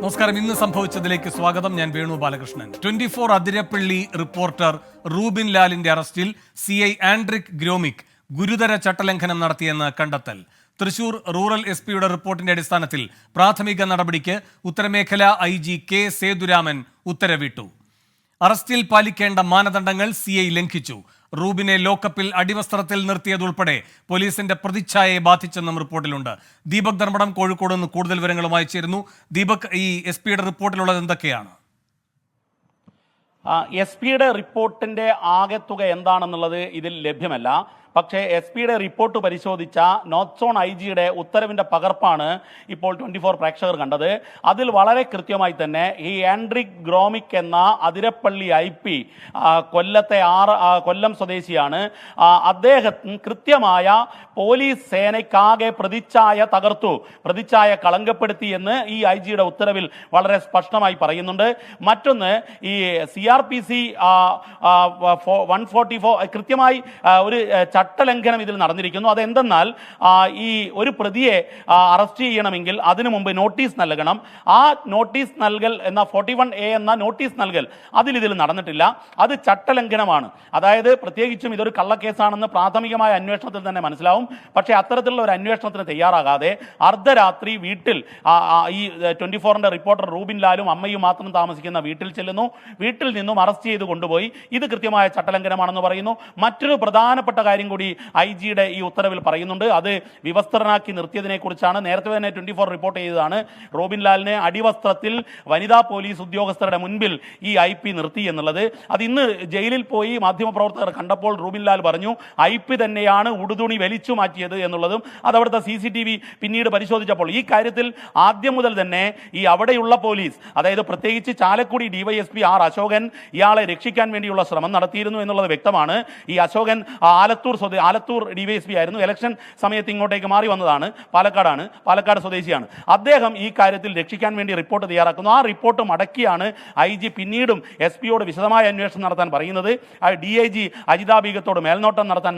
നമസ്കാരം. ഇന്ന് സംഭവിച്ചതിലേക്ക് സ്വാഗതം. ഞാൻ വേണു ബാലകൃഷ്ണൻ. 24 അതിരപ്പള്ളി റിപ്പോർട്ടർ റൂബിൻ ലാലിന്റെ അറസ്റ്റിൽ CI ആൻഡ്രിക് ഗ്രോമിക് ഗുരുതര ചട്ടലംഘനം നടത്തിയെന്ന് കണ്ടെത്തൽ. തൃശൂർ റൂറൽ SP-യുടെ റിപ്പോർട്ടിന്റെ അടിസ്ഥാനത്തിൽ പ്രാഥമിക നടപടിക്ക് ഉത്തരമേഖല IG K സേതുരാമൻ ഉത്തരവിട്ടു. അറസ്റ്റിൽ പാലിക്കേണ്ട മാനദണ്ഡങ്ങൾ CI ലംഘിച്ചു. റൂബിനെ ലോക്കപ്പിൽ അടിവസ്ത്രത്തിൽ നിർത്തിയതുൾപ്പെടെ പോലീസിന്റെ പ്രതിച്ഛായയെ ബാധിച്ചെന്നും റിപ്പോർട്ടിലുണ്ട്. ദീപക് ധർമ്മടം കോഴിക്കോട് നിന്ന് കൂടുതൽ വിവരങ്ങളുമായി ചേരുന്നു. ദീപക്, ഈ SP-യുടെ റിപ്പോർട്ടിലുള്ളത് എന്തൊക്കെയാണ്? SP-യുടെ റിപ്പോർട്ടിന്റെ ആകെത്തുക എന്താണെന്നുള്ളത് ഇതിൽ ലഭ്യമല്ല. പക്ഷേ SP-യുടെ റിപ്പോർട്ട് പരിശോധിച്ച നോർത്ത് സോൺ IG-യുടെ ഉത്തരവിൻ്റെ പകർപ്പാണ് ഇപ്പോൾ 24 പ്രേക്ഷകർ കണ്ടത്. അതിൽ വളരെ കൃത്യമായി തന്നെ ഈ ആൻഡ്രിക് ഗ്രോമിക് എന്ന അതിരപ്പള്ളി IP കൊല്ലം സ്വദേശിയാണ്. അദ്ദേഹം കൃത്യമായ പോലീസ് സേനയ്ക്കാകെ പ്രതിച്ഛായ തകർത്തു, പ്രതിച്ഛായ കളങ്കപ്പെടുത്തി എന്ന് ഈ IG-യുടെ ഉത്തരവിൽ വളരെ സ്പഷ്ടമായി പറയുന്നുണ്ട്. മറ്റൊന്ന്, ഈ CRPC 144 കൃത്യമായി ഒരു ചട്ടലംഘനം ഇതിൽ നടന്നിരിക്കുന്നു. അതെന്തെന്നാൽ ഈ ഒരു പ്രതിയെ അറസ്റ്റ് ചെയ്യണമെങ്കിൽ അതിനു മുമ്പ് നോട്ടീസ് നൽകണം. ആ നോട്ടീസ് നൽകൽ എന്ന 41A എന്ന നോട്ടീസ് നൽകൽ ഇതിൽ നടന്നിട്ടില്ല. അത് ചട്ടലംഘനമാണ്. അതായത് പ്രത്യേകിച്ചും ഇതൊരു കള്ളക്കേസാണെന്ന് പ്രാഥമികമായ അന്വേഷണത്തിൽ തന്നെ മനസ്സിലാവും. പക്ഷേ അത്തരത്തിലുള്ള ഒരു അന്വേഷണത്തിന് തയ്യാറാകാതെ അർദ്ധരാത്രി വീട്ടിൽ ഈ 24ന്റെ റിപ്പോർട്ടർ റൂബിൻ ലാലും അമ്മയും മാത്രം താമസിക്കുന്ന വീട്ടിൽ ചെല്ലുന്നു. വീട്ടിൽ നിന്നും അറസ്റ്റ് ചെയ്ത് കൊണ്ടുപോയി. ഇത് കൃത്യമായ ചട്ടലംഘനമാണെന്ന് പറയുന്നു. മറ്റൊരു പ്രധാനപ്പെട്ട കാര്യം കൂടി IG-യുടെ ഈ ഉത്തരവിൽ പറയുന്നുണ്ട്. അത് വിവസ്ത്രനാക്കി നിർത്തിയതിനെ കുറിച്ചാണ്. നേരത്തെ തന്നെ 24 റിപ്പോർട്ട് ചെയ്തതാണ്. റൂബിൻ ലാലിനെ അടിവസ്ത്രത്തിൽ വനിതാ പോലീസ് ഉദ്യോഗസ്ഥരുടെ മുൻപിൽ ഈ IP നിർത്തി എന്നുള്ളത്. അത് ഇന്ന് ജയിലിൽ പോയി മാധ്യമപ്രവർത്തകർ കണ്ടപ്പോൾ റൂബിൻ ലാൽ പറഞ്ഞു IP തന്നെയാണ് ഉടുതുണി വലിച്ചു മാറ്റിയത് എന്നുള്ളതും. അത് അവിടുത്തെ CCTV പിന്നീട് പരിശോധിച്ചപ്പോൾ ഈ കാര്യത്തിൽ ആദ്യം മുതൽ തന്നെ ഈ അവിടെയുള്ള പോലീസ്, അതായത് പ്രത്യേകിച്ച് ചാലക്കുടി DYSP R അശോകൻ ഇയാളെ രക്ഷിക്കാൻ വേണ്ടിയുള്ള ശ്രമം നടത്തിയിരുന്നു എന്നുള്ളത് വ്യക്തമാണ്. ഈ അശോകൻ ആലത്തൂർ DYSP ആയിരുന്നു. ഇലക്ഷൻ സമയത്ത് ഇങ്ങോട്ടേക്ക് മാറി വന്നതാണ്. പാലക്കാട് സ്വദേശിയാണ്. അദ്ദേഹം ഈ കാര്യത്തിൽ രക്ഷിക്കാൻ വേണ്ടി റിപ്പോർട്ട് തയ്യാറാക്കുന്നു. ആ റിപ്പോർട്ട് മടക്കിയാണ് IG പിന്നീടും SP-യോട് വിശദമായ അന്വേഷണം നടത്താൻ പറയുന്നത്. DIG അജിതാ ബീഗത്തോട് മേൽനോട്ടം നടത്താൻ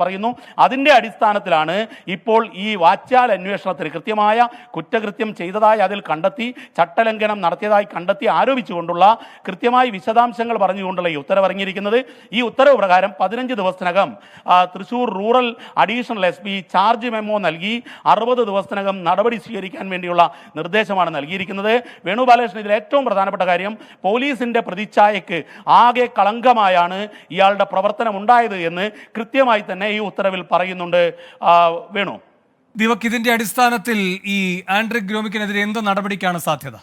പറയുന്നു. അതിൻ്റെ അടിസ്ഥാനത്തിലാണ് ഇപ്പോൾ ഈ വാച്ചാൽ അന്വേഷണത്തിൽ കൃത്യമായ കുറ്റകൃത്യം ചെയ്തതായി അതിൽ കണ്ടെത്തി, ചട്ടലംഘനം നടത്തിയതായി കണ്ടെത്തി ആരോപിച്ചുകൊണ്ടുള്ള കൃത്യമായി വിശദാംശങ്ങൾ പറഞ്ഞുകൊണ്ടുള്ള ഈ ഉത്തരവ് ഇറങ്ങിയിരിക്കുന്നത്. ഈ ഉത്തരവ് പ്രകാരം 15 ദിവസത്തിനകം Thrissur rural additional SP charge memo നൽകി 60 ദിവസത്തിനകം നടപടി സ്വീകരിക്കാൻ വേണ്ടിയുള്ള നിർദ്ദേശമാണ് നൽകിയിരിക്കുന്നത്. വേണുബാലകൃഷ്ണൻ, ഇതിൽ ഏറ്റവും പ്രധാനപ്പെട്ട കാര്യം പോലീസിന്റെ പ്രതിച്ഛായക്ക് ആകെ കളങ്കമായാണ് ഇയാളുടെ പ്രവർത്തനം ഉണ്ടായത് എന്ന് കൃത്യമായി തന്നെ ഈ ഉത്തരവിൽ പറയുന്നുണ്ട്. വേണു, ദീപക്, ഇതിന്റെ അടിസ്ഥാനത്തിൽ ഈ ആൻഡ്രിക് ഗ്രോമിക്കിനെതിരെ എന്ത് നടപടിക്കാണ് സാധ്യത?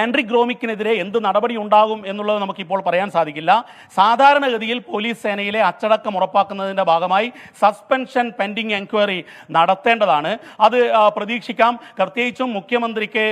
ആൻഡ്രിക് ഗ്രോമിക്കിനെതിരെ എന്ത് നടപടി ഉണ്ടാകും എന്നുള്ളത് നമുക്കിപ്പോൾ പറയാൻ സാധിക്കില്ല. സാധാരണഗതിയിൽ പോലീസ് സേനയിലെ അച്ചടക്കം ഉറപ്പാക്കുന്നതിൻ്റെ ഭാഗമായി സസ്പെൻഷൻ പെൻഡിങ് എൻക്വയറി നടത്തേണ്ടതാണ്. അത് പ്രതീക്ഷിക്കാം. പ്രത്യേകിച്ചും മുഖ്യമന്ത്രിക്ക്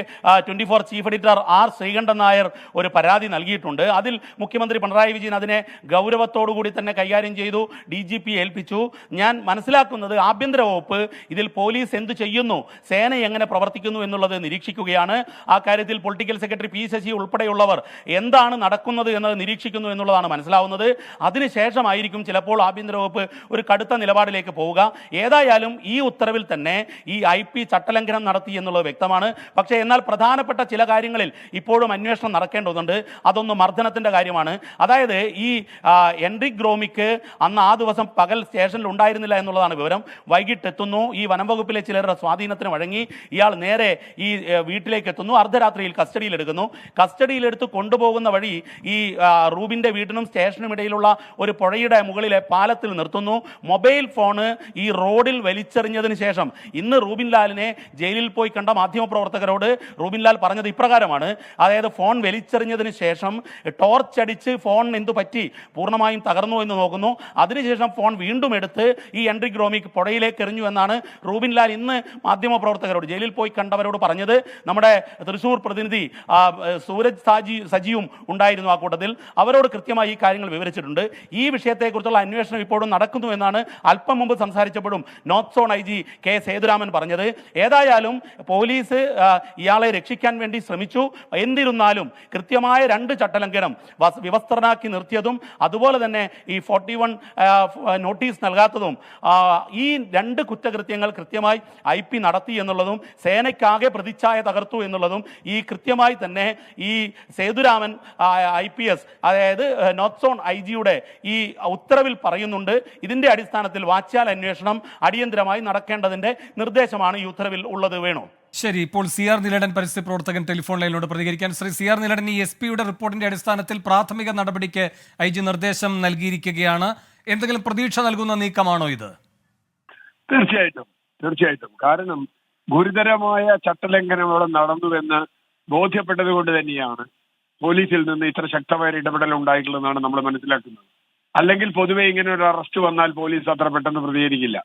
24 chief editor R Sreekandan Nair ഒരു പരാതി നൽകിയിട്ടുണ്ട്. അതിൽ മുഖ്യമന്ത്രി പിണറായി വിജയൻ അതിനെ ഗൗരവത്തോടു കൂടി തന്നെ കൈകാര്യം ചെയ്തു. DGP ഏൽപ്പിച്ചു. ഞാൻ മനസ്സിലാക്കുന്നത് ആഭ്യന്തര വകുപ്പ് ഇതിൽ പോലീസ് എന്ത് ചെയ്യുന്നു, സേന എങ്ങനെ പ്രവർത്തിക്കുന്നു എന്നുള്ളത് നിരീക്ഷിക്കുകയാണ്. ആ കാര്യത്തിൽ പൊളിറ്റിക്കൽ സെക്രട്ടറി P ശശി ഉൾപ്പെടെയുള്ളവർ എന്താണ് നടക്കുന്നത് എന്നത് നിരീക്ഷിക്കുന്നു എന്നുള്ളതാണ് മനസ്സിലാവുന്നത്. അതിനുശേഷമായിരിക്കും ചിലപ്പോൾ ആഭ്യന്തര വകുപ്പ് ഒരു കടുത്ത നിലപാടിലേക്ക് പോവുക. ഏതായാലും ഈ ഉത്തരവിൽ തന്നെ ഈ IP ചട്ടലംഘനം നടത്തി എന്നുള്ളത് വ്യക്തമാണ്. പക്ഷേ എന്നാൽ പ്രധാനപ്പെട്ട ചില കാര്യങ്ങളിൽ ഇപ്പോഴും അന്വേഷണം നടക്കേണ്ടതുണ്ട്. അതൊന്ന് മർദ്ദനത്തിൻ്റെ കാര്യമാണ്. അതായത് ഈ ആൻഡ്രിക് ഗ്രോമിക്ക് അന്ന് ആ ദിവസം പകൽ സ്റ്റേഷനിൽ ഉണ്ടായിരുന്നില്ല എന്നുള്ളതാണ് വിവരം. വൈകിട്ടെത്തുന്നു. ഈ വനം വകുപ്പിലെ ചിലരുടെ സ്വാധീനത്തിന് വഴങ്ങി ഇയാൾ നേരെ ഈ വീട്ടിലേക്ക് എത്തുന്നു. അർദ്ധരാത്രിയിൽ കസ്റ്റഡിയിലെടുത്ത് കൊണ്ടുപോകുന്ന വഴി ഈ റൂബിൻ്റെ വീടിനും സ്റ്റേഷനും ഇടയിലുള്ള ഒരു പുഴയുടെ മുകളിലെ പാലത്തിൽ നിർത്തുന്നു. മൊബൈൽ ഫോണ് ഈ റോഡിൽ വലിച്ചെറിഞ്ഞതിന് ശേഷം ഇന്ന് റൂബിൻ ലാലിനെ ജയിലിൽ പോയി കണ്ട മാധ്യമപ്രവർത്തകരോട് റൂബിൻ ലാൽ പറഞ്ഞത് ഇപ്രകാരമാണ്. അതായത് ഫോൺ വലിച്ചെറിഞ്ഞതിന് ശേഷം ടോർച്ച് അടിച്ച് ഫോൺ എന്തു പറ്റി, പൂർണ്ണമായും തകർന്നു എന്ന് നോക്കുന്നു. അതിനുശേഷം ഫോൺ വീണ്ടും എടുത്ത് ഈ ആൻഡ്രിക് ഗ്രോമിക് പുഴയിലേക്ക് എറിഞ്ഞു എന്നാണ് റൂബിൻ ലാൽ ഇന്ന് മാധ്യമപ്രവർത്തകരോട്, ജയിലിൽ പോയി കണ്ടവരോട് പറഞ്ഞത്. നമ്മുടെ തൃശൂർ പ്രതിനിധി സൂരജ് സജിയും ഉണ്ടായിരുന്നു ആ കൂട്ടത്തിൽ. അവരോട് കൃത്യമായി ഈ കാര്യങ്ങൾ വിവരിച്ചിട്ടുണ്ട്. ഈ വിഷയത്തെക്കുറിച്ചുള്ള അന്വേഷണം ഇപ്പോഴും നടക്കുന്നു എന്നാണ് അല്പം മുമ്പ് സംസാരിച്ചപ്പോഴും north zone IG K Sethuraman പറഞ്ഞത്. ഏതായാലും പോലീസ് ഇയാളെ രക്ഷിക്കാൻ വേണ്ടി ശ്രമിച്ചു. എന്നിരുന്നാലും കൃത്യമായ 2 ചട്ടലംഘനം, വിവസ്ത്രനാക്കി നിർത്തിയതും അതുപോലെ തന്നെ ഈ 41 നോട്ടീസ് നൽകാത്തതും, ഈ 2 കുറ്റകൃത്യങ്ങൾ കൃത്യമായി IP നടത്തി എന്നുള്ളതും സേനയ്ക്കാകെ പ്രതിച്ഛായ തകർത്തു എന്നുള്ളതും ഈ കൃത്യമായി തന്നെ ഈ സേതുരാമൻ IPS, അതായത് നോർത്ത് സോൺ IG-യുടെ ഈ ഉത്തരവിൽ പറയുന്നുണ്ട്. ഇതിന്റെ അടിസ്ഥാനത്തിൽ വാച്യാൽ അന്വേഷണം അടിയന്തരമായി നടക്കേണ്ടതിന്റെ നിർദ്ദേശമാണ് ഈ ഉത്തരവിൽ ഉള്ളത്. വേണു. ശരി, ഇപ്പോൾ CR നീലടൻ പരിസ്ഥിതി പ്രവർത്തകൻ ടെലിഫോൺ ലൈനിലോട് പ്രതികരിക്കാൻ. ശ്രീ CR നീലടൻ, ഈ SP-യുടെ റിപ്പോർട്ടിന്റെ അടിസ്ഥാനത്തിൽ പ്രാഥമിക നടപടിക്ക് IG നിർദ്ദേശം നൽകിയിരിക്കുകയാണ്. എന്തെങ്കിലും പ്രതീക്ഷ നൽകുന്ന നീക്കമാണോ ഇത്? തീർച്ചയായിട്ടും. കാരണം ഗുരുതരമായ ചട്ടലംഘനം അവിടെ നടന്നുവെന്ന് ബോധ്യപ്പെട്ടത് കൊണ്ട് തന്നെയാണ് പോലീസിൽ നിന്ന് ഇത്ര ശക്തമായ ഇടപെടൽ ഉണ്ടായിട്ടുള്ളതെന്നാണ് നമ്മൾ മനസ്സിലാക്കുന്നത്. അല്ലെങ്കിൽ പൊതുവെ ഇങ്ങനെ ഒരു അറസ്റ്റ് വന്നാൽ പോലീസ് അത്ര പെട്ടെന്ന് പ്രതികരിക്കില്ല.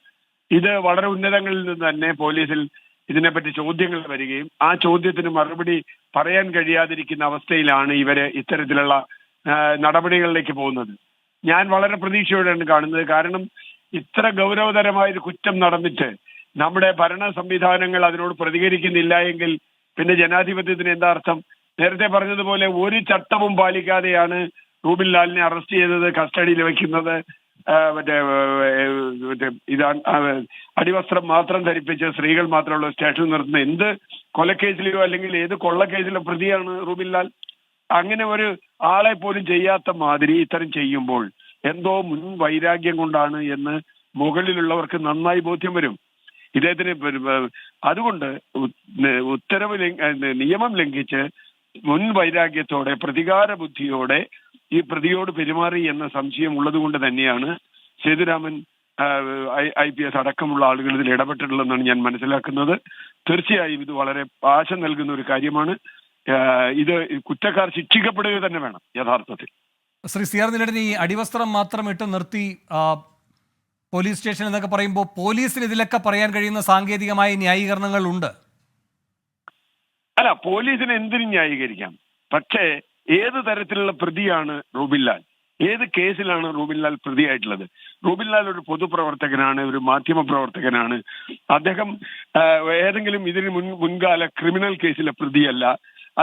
ഇത് വളരെ ഉന്നതങ്ങളിൽ നിന്ന് തന്നെ പോലീസിൽ ഇതിനെപ്പറ്റി ചോദ്യങ്ങൾ വരികയും ആ ചോദ്യത്തിന് മറുപടി പറയാൻ കഴിയാതിരിക്കുന്ന അവസ്ഥയിലാണ് ഇവര് ഇത്തരത്തിലുള്ള നടപടികളിലേക്ക് പോകുന്നത്. ഞാൻ വളരെ പ്രതീക്ഷയോടെയാണ് കാണുന്നത്. കാരണം ഇത്ര ഗൗരവതരമായ ഒരു കുറ്റം നടന്നിട്ട് നമ്മുടെ ഭരണ സംവിധാനങ്ങൾ അതിനോട് പ്രതികരിക്കുന്നില്ല എങ്കിൽ പിന്നെ ജനാധിപത്യത്തിന് എന്താ അർത്ഥം? നേരത്തെ പറഞ്ഞതുപോലെ ഒരു ചട്ടവും പാലിക്കാതെയാണ് റൂബിൻ ലാലിനെ അറസ്റ്റ് ചെയ്തത്, കസ്റ്റഡിയിൽ വെക്കുന്നത്, മറ്റേ ഇതാണ് അടിവസ്ത്രം മാത്രം ധരിപ്പിച്ച് സ്ത്രീകൾ മാത്രമുള്ള സ്റ്റേഷനിൽ നിർത്തുന്ന എന്ത് കൊലക്കേസിലെയോ അല്ലെങ്കിൽ ഏത് കൊള്ളക്കേസിലെ പ്രതിയാണ് റൂബിൻ ലാൽ. അങ്ങനെ ഒരു ആളെ പോലും ചെയ്യാത്ത മാതിരി ഇത്തരം ചെയ്യുമ്പോൾ എന്തോ മുൻ വൈരാഗ്യം കൊണ്ടാണ് എന്ന് മുകളിലുള്ളവർക്ക് നന്നായി ബോധ്യം വരും. ഇദ്ദേഹത്തിന് അതുകൊണ്ട് നിയമം ലംഘിച്ച് മുൻ വൈരാഗ്യത്തോടെ പ്രതികാര ബുദ്ധിയോടെ ഈ പ്രതിയോട് പെരുമാറി എന്ന സംശയം ഉള്ളത് കൊണ്ട് തന്നെയാണ് സേതുരാമൻ IPS അടക്കമുള്ള ആളുകൾ ഇതിൽ ഇടപെട്ടിട്ടുള്ളതെന്നാണ് ഞാൻ മനസ്സിലാക്കുന്നത്. തീർച്ചയായും ഇത് വളരെ ആശ നൽകുന്ന ഒരു കാര്യമാണ്. ഇത് കുറ്റക്കാർ ശിക്ഷിക്കപ്പെടുക തന്നെ വേണം യഥാർത്ഥത്തിൽ. ശ്രീ CR നീലടൻ, ഈ അടിവസ്ത്രം മാത്രം ഇട്ട് നിർത്തി പോലീസ് സ്റ്റേഷൻ എന്നൊക്കെ പറയുമ്പോൾ പോലീസിന് ഇതിലൊക്കെ പറയാൻ കഴിയുന്ന സാങ്കേതികമായ ന്യായീകരണങ്ങൾ ഉണ്ട്. അല്ല, പോലീസിന് എന്തിനും ന്യായീകരിക്കാം. പക്ഷേ ഏത് തരത്തിലുള്ള പ്രതിയാണ് റൂബിൻ ലാൽ? ഏത് കേസിലാണ് റൂബിൻ ലാൽ പ്രതിയായിട്ടുള്ളത്? റൂബിൻ ലാൽ ഒരു പൊതുപ്രവർത്തകനാണ്, ഒരു മാധ്യമ പ്രവർത്തകനാണ്. അദ്ദേഹം ഏതെങ്കിലും ഇതിന് മുൻകാല ക്രിമിനൽ കേസിലെ പ്രതിയല്ല,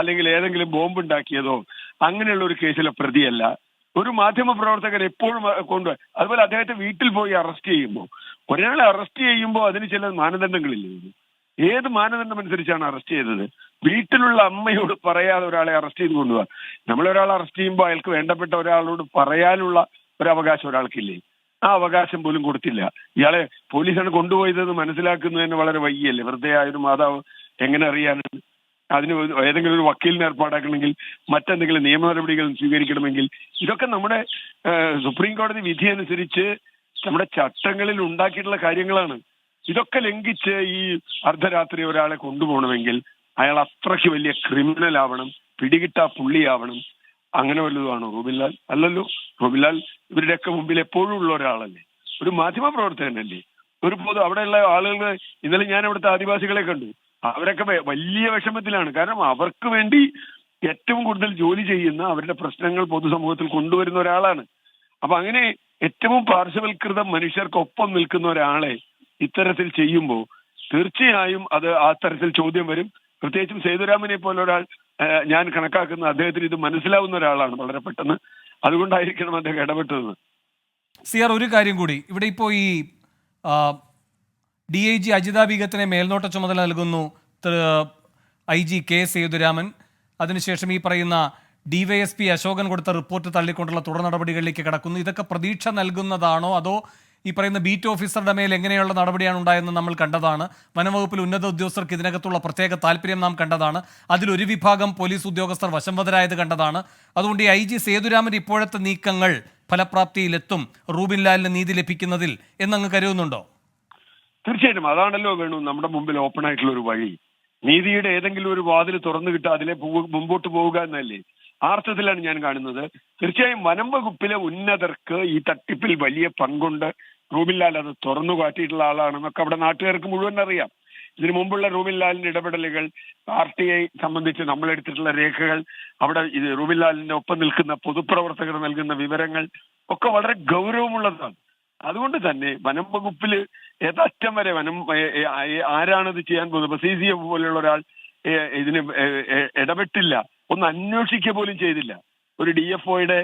അല്ലെങ്കിൽ ഏതെങ്കിലും ബോംബുണ്ടാക്കിയതോ അങ്ങനെയുള്ള ഒരു കേസിലെ പ്രതിയല്ല. ഒരു മാധ്യമ പ്രവർത്തകൻ എപ്പോഴും അതുപോലെ അദ്ദേഹത്തെ വീട്ടിൽ പോയി അറസ്റ്റ് ചെയ്യുമ്പോൾ, ഒരാളെ അറസ്റ്റ് ചെയ്യുമ്പോൾ അതിന് ചില മാനദണ്ഡങ്ങളില്ലേ? ഏത് മാനദണ്ഡം അനുസരിച്ചാണ് അറസ്റ്റ് ചെയ്തത്? വീട്ടിലുള്ള അമ്മയോട് പറയാതെ ഒരാളെ അറസ്റ്റ് ചെയ്ത് കൊണ്ടുപോകാം. നമ്മളൊരാളെ അറസ്റ്റ് ചെയ്യുമ്പോൾ അയാൾക്ക് വേണ്ടപ്പെട്ട ഒരാളോട് പറയാനുള്ള ഒരു അവകാശം ഒരാൾക്കില്ലേ? ആ അവകാശം പോലും കൊടുത്തില്ല. ഇയാളെ പോലീസാണ് കൊണ്ടുപോയതെന്ന് മനസ്സിലാക്കുന്നതിന് വളരെ വൈകിയല്ലേ? വെറുതെ ആയൊരു മാതാവ് എങ്ങനെ അറിയാനാണ്? അതിന് ഏതെങ്കിലും ഒരു വക്കീലിനെ ഏർപ്പാടാക്കണമെങ്കിൽ, മറ്റെന്തെങ്കിലും നിയമ നടപടികൾ സ്വീകരിക്കണമെങ്കിൽ, ഇതൊക്കെ നമ്മുടെ സുപ്രീം കോടതി വിധി അനുസരിച്ച് നമ്മുടെ ചട്ടങ്ങളിൽ ഉണ്ടാക്കിയിട്ടുള്ള കാര്യങ്ങളാണ്. ഇതൊക്കെ ലംഘിച്ച് ഈ അർദ്ധരാത്രി ഒരാളെ കൊണ്ടുപോകണമെങ്കിൽ അയാൾ അത്രയ്ക്ക് വലിയ ക്രിമിനൽ ആവണം, പിടികിട്ടാ പുള്ളിയാവണം. അങ്ങനെ വല്ലതുമാണോ റൂബിൻ ലാൽ? അല്ലല്ലോ. റൂബിൻ ലാൽ ഇവരുടെയൊക്കെ മുമ്പിൽ എപ്പോഴും ഉള്ള ഒരാളല്ലേ, ഒരു മാധ്യമ പ്രവർത്തകനല്ലേ. ഒരു അവിടെയുള്ള ആളുകൾ, ഇന്നലെ ഞാൻ അവിടുത്തെ ആദിവാസികളെ കണ്ടു. അവരൊക്കെ വലിയ വിഷമത്തിലാണ്. കാരണം അവർക്ക് വേണ്ടി ഏറ്റവും കൂടുതൽ ജോലി ചെയ്യുന്ന, അവരുടെ പ്രശ്നങ്ങൾ പൊതുസമൂഹത്തിൽ കൊണ്ടുവരുന്ന ഒരാളാണ്. അപ്പൊ അങ്ങനെ ഏറ്റവും പാർശ്വവൽകൃത മനുഷ്യർക്കൊപ്പം നിൽക്കുന്ന ഒരാളെ ഇത്തരത്തിൽ ചെയ്യുമ്പോൾ തീർച്ചയായും അത് ആ തരത്തിൽ ചോദ്യം വരും. പ്രത്യേകിച്ചും സേതുരാമനെ പോലെ ഒരാൾ ഞാൻ കണക്കാക്കുന്ന അദ്ദേഹത്തിന് ഇത് മനസ്സിലാവുന്ന ഒരാളാണ് വളരെ പെട്ടെന്ന്. അതുകൊണ്ടായിരിക്കണം അദ്ദേഹം ഇടപെട്ടതെന്ന്. CR, ഒരു കാര്യം കൂടി. ഇവിടെ ഇപ്പോൾ ഈ DIG അജിത ബീഗത്തിനെ മേൽനോട്ട ചുമതല നൽകുന്നു IG കെ സേതുരാമൻ. അതിനുശേഷം ഈ പറയുന്ന DYSP അശോകൻ കൊടുത്ത റിപ്പോർട്ട് തള്ളിക്കൊണ്ടുള്ള തുടർ നടപടികളിലേക്ക് കടക്കുന്നു. ഇതൊക്കെ പ്രതീക്ഷ നൽകുന്നതാണോ, അതോ ഈ പറയുന്ന ബീറ്റ് ഓഫീസറുടെ മേൽ എങ്ങനെയുള്ള നടപടിയാണ് ഉണ്ടായെന്ന് നമ്മൾ കണ്ടതാണ്. വനംവകുപ്പിൽ ഉന്നത ഉദ്യോഗസ്ഥർക്ക് ഇതിനകത്തുള്ള പ്രത്യേക താല്പര്യം നാം കണ്ടതാണ്. അതിലൊരു വിഭാഗം പോലീസ് ഉദ്യോഗസ്ഥർ വശംവദരായത് കണ്ടതാണ്. അതുകൊണ്ട് ഈ IG സേതുരാമൻ ഇപ്പോഴത്തെ നീക്കങ്ങൾ ഫലപ്രാപ്തിയിലെത്തും, റൂബിൻ ലാലിന് നീതി ലഭിക്കുന്നതിൽ എന്നങ്ങ് കരുതുന്നുണ്ടോ? തീർച്ചയായിട്ടും അതാണല്ലോ വേണു നമ്മുടെ മുമ്പിൽ ഓപ്പൺ ആയിട്ടുള്ള ഒരു വഴി. നീതിയുടെ ഏതെങ്കിലും ഒരു വാതിൽ തുറന്നു കിട്ടുക, അതിലെ മുമ്പോട്ട് പോവുക എന്നല്ലേ. ആ അർത്ഥത്തിലാണ് ഞാൻ കാണുന്നത്. തീർച്ചയായും വനം വകുപ്പിലെ ഉന്നതർക്ക് ഈ തട്ടിപ്പിൽ വലിയ പങ്കുണ്ട്. റൂബിൻ ലാൽ അത് തുറന്നു കാട്ടിയിട്ടുള്ള ആളാണെന്നൊക്കെ അവിടെ നാട്ടുകാർക്ക് മുഴുവൻ അറിയാം. ഇതിനു മുമ്പുള്ള റൂബിൻ ലാലിന്റെ ഇടപെടലുകൾ, പാർട്ടിയെ സംബന്ധിച്ച് നമ്മൾ എടുത്തിട്ടുള്ള രേഖകൾ, അവിടെ ഇത് റൂബിൻ ലാലിന്റെ ഒപ്പം നിൽക്കുന്ന പൊതുപ്രവർത്തകർ നൽകുന്ന വിവരങ്ങൾ ഒക്കെ വളരെ ഗൗരവമുള്ളതാണ്. അതുകൊണ്ട് തന്നെ വനം വകുപ്പിൽ യഥേഷ്ടം വരെ ആരാണത് ചെയ്യാൻ പോകുന്നത്? CCF പോലെയുള്ള ഒരാൾ ഇതിന് ഇടപെട്ടില്ല, ഒന്ന് അന്വേഷിക്കുക പോലും ചെയ്തില്ല. ഒരു DFOയുടെ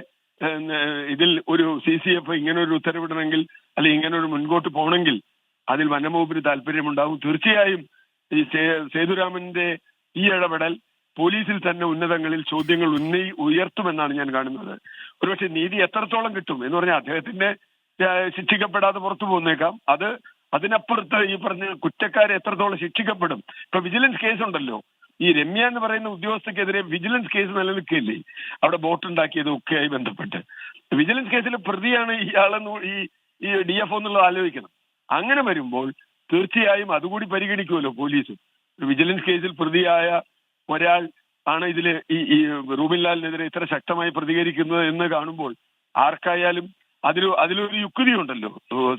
ഇതിൽ ഒരു CCF ഇങ്ങനെ ഒരു ഉത്തരവിടണമെങ്കിൽ അല്ലെങ്കിൽ ഇങ്ങനെ ഒരു മുൻപോട്ട് പോകണമെങ്കിൽ അതിൽ വനംവകുപ്പിന് താല്പര്യമുണ്ടാകും. തീർച്ചയായും ഈ സേതുരാമന്റെ ഈ ഇടപെടൽ പോലീസിൽ തന്നെ ഉന്നതങ്ങളിൽ ചോദ്യങ്ങൾ ഉയർത്തുമെന്നാണ് ഞാൻ കാണുന്നത്. ഒരുപക്ഷെ നീതി എത്രത്തോളം കിട്ടും എന്ന് പറഞ്ഞാൽ അദ്ദേഹത്തിന്റെ ശിക്ഷിക്കപ്പെടാതെ പുറത്തു പോകുന്നേക്കാം. അതിനപ്പുറത്ത് ഈ പറഞ്ഞ കുറ്റക്കാരെ എത്രത്തോളം ശിക്ഷിക്കപ്പെടും? ഇപ്പൊ വിജിലൻസ് കേസുണ്ടല്ലോ, ഈ രമ്യ എന്ന് പറയുന്ന ഉദ്യോഗസ്ഥക്കെതിരെ വിജിലൻസ് കേസ് നിലനിൽക്കില്ലേ, അവിടെ ബോട്ട് ഉണ്ടാക്കിയതും ഒക്കെയായി ബന്ധപ്പെട്ട്. വിജിലൻസ് കേസിലെ പ്രതിയാണ് ഇയാളെന്ന് ഈ DFO എന്നുള്ളത് ആലോചിക്കണം. അങ്ങനെ വരുമ്പോൾ തീർച്ചയായും അതുകൂടി പരിഗണിക്കുമല്ലോ പോലീസ്. വിജിലൻസ് കേസിൽ പ്രതിയായ ഒരാൾ ആണ് ഇതില് ഈ റൂബിൻ ലാലിനെതിരെ ഇത്ര ശക്തമായി പ്രതികരിക്കുന്നത് എന്ന് കാണുമ്പോൾ ആർക്കായാലും അതിലൊരു യുക്തിയുണ്ടല്ലോ,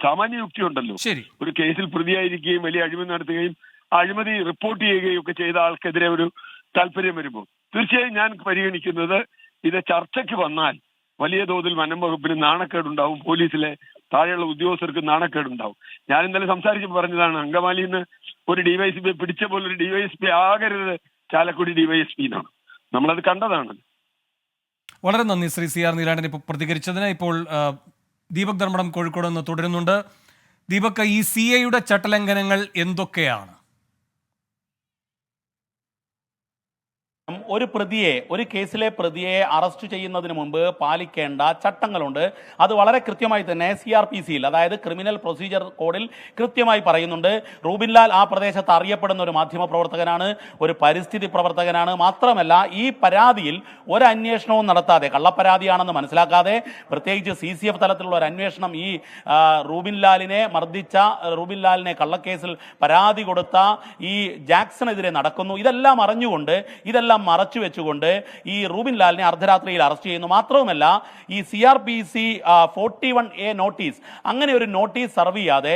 സാമാന്യ യുക്തിയുണ്ടല്ലോ. ഒരു കേസിൽ പ്രതിയായിരിക്കുകയും വലിയ അഴിമതി നടത്തുകയും അഴിമതി റിപ്പോർട്ട് ചെയ്യുകയും ഒക്കെ ചെയ്ത ആൾക്കെതിരെ ഒരു താല്പര്യം വരുമ്പോൾ തീർച്ചയായും ഞാൻ പരിഗണിക്കുന്നത് ഇത് ചർച്ചയ്ക്ക് വന്നാൽ വലിയ തോതിൽ വനം വകുപ്പിന് നാണക്കേടുണ്ടാവും, പോലീസിലെ താഴെയുള്ള ഉദ്യോഗസ്ഥർക്ക് നാണക്കേടുണ്ടാവും. ഞാൻ ഇന്നലെ സംസാരിച്ചപ്പോൾ പറഞ്ഞതാണ്, അങ്കമാലിയിൽ നിന്ന് ഒരു DYSP പിടിച്ച പോലെ ഒരു DYSP ആകരുത് ചാലക്കുടി DYSP എന്നാണ്. നമ്മളത് കണ്ടതാണ്. വളരെ നന്ദി ശ്രീ CR നീലാണ്ടൻ ഇപ്പോൾ പ്രതികരിച്ചതിന്. ഇപ്പോൾ ദീപക് ധർമ്മടം കോഴിക്കോട് നിന്ന് തുടരുന്നുണ്ട്. ദീപക്, ഈ CIയുടെ ചട്ടലംഘനങ്ങൾ എന്തൊക്കെയാണ്? ഒരു കേസിലെ പ്രതിയെ അറസ്റ്റ് ചെയ്യുന്നതിന് മുമ്പ് പാലിക്കേണ്ട ചട്ടങ്ങളുണ്ട്. അത് വളരെ കൃത്യമായി തന്നെ CRPCയിൽ, അതായത് ക്രിമിനൽ പ്രൊസീജിയർ കോഡിൽ കൃത്യമായി പറയുന്നുണ്ട്. റൂബിൻ ലാൽ ആ പ്രദേശത്ത് അറിയപ്പെടുന്ന ഒരു മാധ്യമ പ്രവർത്തകനാണ്, ഒരു പരിസ്ഥിതി പ്രവർത്തകനാണ്. മാത്രമല്ല ഈ പരാതിയിൽ ഒരു അന്വേഷണവും നടത്താതെ, കള്ളപ്പരാതിയാണെന്ന് മനസ്സിലാക്കാതെ, പ്രത്യേകിച്ച് CCF തലത്തിലുള്ള ഒരു അന്വേഷണം ഈ റൂബിൻ ലാലിനെ മർദ്ദിച്ച, റൂബിൻ ലാലിനെ കള്ളക്കേസിൽ പരാതി കൊടുത്ത ഈ ജാക്സണെതിരെ നടക്കുന്നു. ഇതെല്ലാം അറിഞ്ഞുകൊണ്ട്, ഇതെല്ലാം മറച്ചു വെച്ചുകൊണ്ട് ഈ റൂബിൻ ലാലിനെ അർദ്ധരാത്രിയിൽ അറസ്റ്റ് ചെയ്യുന്നു. മാത്രവുമല്ല ഈ CRPC 41A നോട്ടീസ്, അങ്ങനെ ഒരു നോട്ടീസ് സർവ് ചെയ്യാതെ,